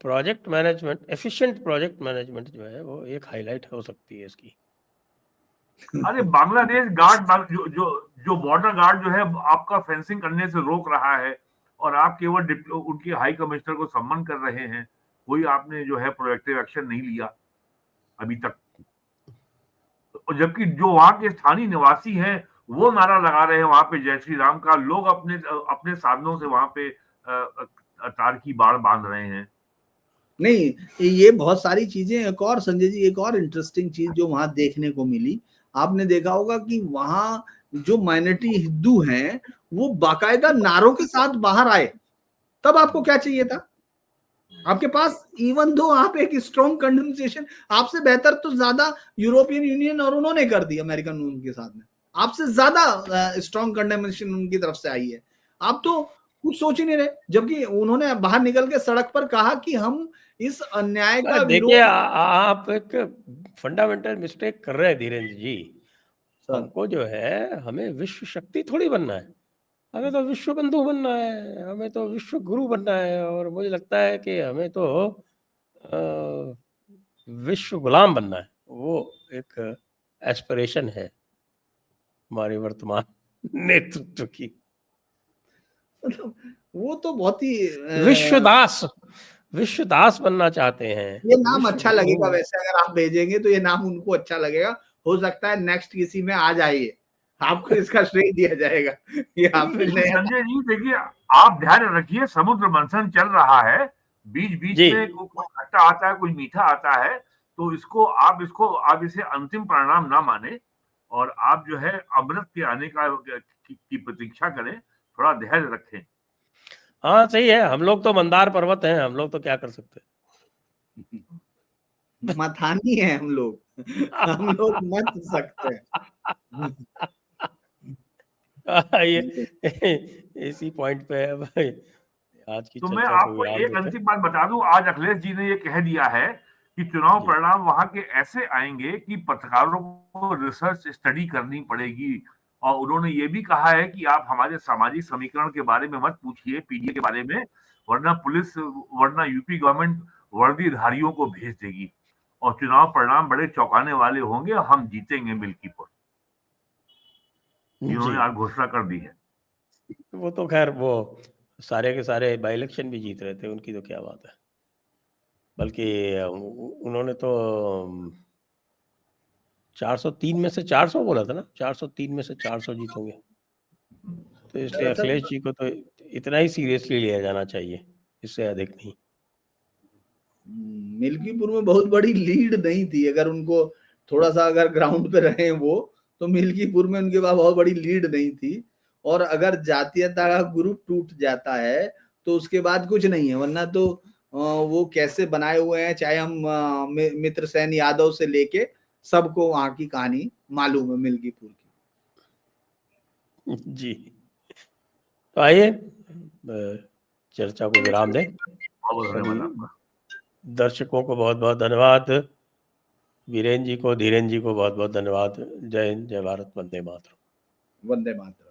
Project management, efficient project management जो है वो एक हाईलाइट हो सकती है इसकी। अरे बांग्लादेश गार्ड जो बॉर्डर गार्ड जो है आपका फेंसिंग करने से रोक रहा है, और आप केवल उनके हाई कमिश्नर को सम्मान कर रहे हैं। कोई आपने जो है प्रोएक्टिव एक्शन नहीं लिया अभी तक। और जबकि जो वहां के स्थानीय निवासी हैं वो नारा लगा रहे हैं वहां पे जय श्री राम का, लोग अपने अपने साधनों से वहां पे तार की बाड़ बांध रहे हैं। नहीं, ये बहुत सारी चीजें। एक और संजय जी, एक और इंटरेस्टिंग चीज जो वहां देखने को मिली, आपने देखा होगा कि वहां जो माइनॉरिटी हिंदू हैं वो बाकायदा नारों के साथ बाहर आए। तब आपको क्या चाहिए था? आपके पास इवन दो आप एक स्ट्रॉन्ग कंडेंसेशन, आपसे बेहतर तो ज्यादा यूरोपियन यूनियन और उन्होंने कर दी अमेरिकन यूनियन के साथ में, आपसे ज्यादा स्ट्रॉन्ग कंडेंसेशन उनकी तरफ से आई है। आप तो कुछ सोच ही नहीं रहे, जबकि उन्होंने बाहर निकल के सड़क पर कहा कि हम इस अन्याय का देखिए, विरोध। आप एक फंडामेंटल मिस्टेक कर रहे हैं धीरेन्द्र जी। हमको जो है, हमें विश्व शक्ति थोड़ी बनना है, हमें तो विश्व बंधु बनना है, हमें तो विश्व गुरु बनना है। और मुझे लगता है कि हमें तो विश्व गुलाम बनना है। वो एक एस्पिरेशन है हमारे वर्तमान नेतृत्व की। मतलब वो तो बहुत ही विश्व दास बनना चाहते हैं, ये नाम विश्व अच्छा गुरु। लगेगा। वैसे अगर आप भेजेंगे तो ये नाम उनको अच्छा लगेगा। हो सकता है नेक्स्ट किसी में आ जाए, आपको इसका श्रेय दिया जाएगा। ये आपने लेकिन नया। संजय जी देखिए, आप ध्यान रखिए, समुद्र मंथन चल रहा है, बीच बीच जी, में कोई खट्टा आता है, कोई मीठा आता है। तो आप इसे अंतिम परिणाम ना माने, और आप जो है अमृत के आने की प्रतीक्षा करें, थोड़ा धैर्य रखें। हाँ सही है। हम लोग तो मंदार पर्वत हैं, हम लोग तो क्या कर सकते मथानी है हम लोग। हम लोग मत सकते हैं। ये इसी पॉइंट पे है भाई, आज की तो मैं चर्चा को आपको विराम एक देते हैं। अंतिम बात बता दूं, आज अखिलेश जी ने ये कह दिया है कि चुनाव जी, परिणाम वहां के ऐसे आएंगे कि पत्रकारों को रिसर्च स्टडी करनी पड़ेगी। और उन्होंने ये भी कहा है कि आप हमारे सामाजिक समीकरण के बारे में मत पूछिए, पीडीए के बारे में, वरना यूपी गवर्नमेंट वर्दीधारियों को भेज देगी और चुनाव परिणाम बड़े चौंकाने वाले होंगे, हम जीतेंगे मिल्कीपुर। जी। इन्होंने आज घोषणा कर दी है। वो तो खैर, वो सारे के सारे बाई इलेक्शन भी जीत रहे थे, उनकी तो क्या बात है। बल्कि उन्होंने तो 403 में से 400 बोला था ना, 403 में से 400 जीतोगे। तो इसलिए अखिलेश जी को तो इतना ही सीरियसली लिया जाना चाहिए, इससे अधिक नहीं। मिल्कीपुर में बहुत बड़ी लीड नहीं थी। अगर उनको थोड़ा सा अगर ग्राउंड पे रहे वो, तो मिल्कीपुर में उनके पास बहुत बड़ी लीड नहीं थी। और अगर जातीयता का ग्रुप टूट जाता है तो उसके बाद कुछ नहीं है। वरना तो वो कैसे बनाए हुए हैं, चाहे हम मित्र सेन यादव से लेके सबको वहां की कहानी मालूम है मिल्कीपुर की। जी, तो आइए चर्चा को विराम दें। बहुत बहुत सभी धन्यवाद आपका। दर्शकों को बहुत बहुत धन्यवाद। वीरेन जी को, धीरेन जी को बहुत बहुत धन्यवाद। जय हिंद, जय भारत, वंदे मातरम। वंदे मातरम।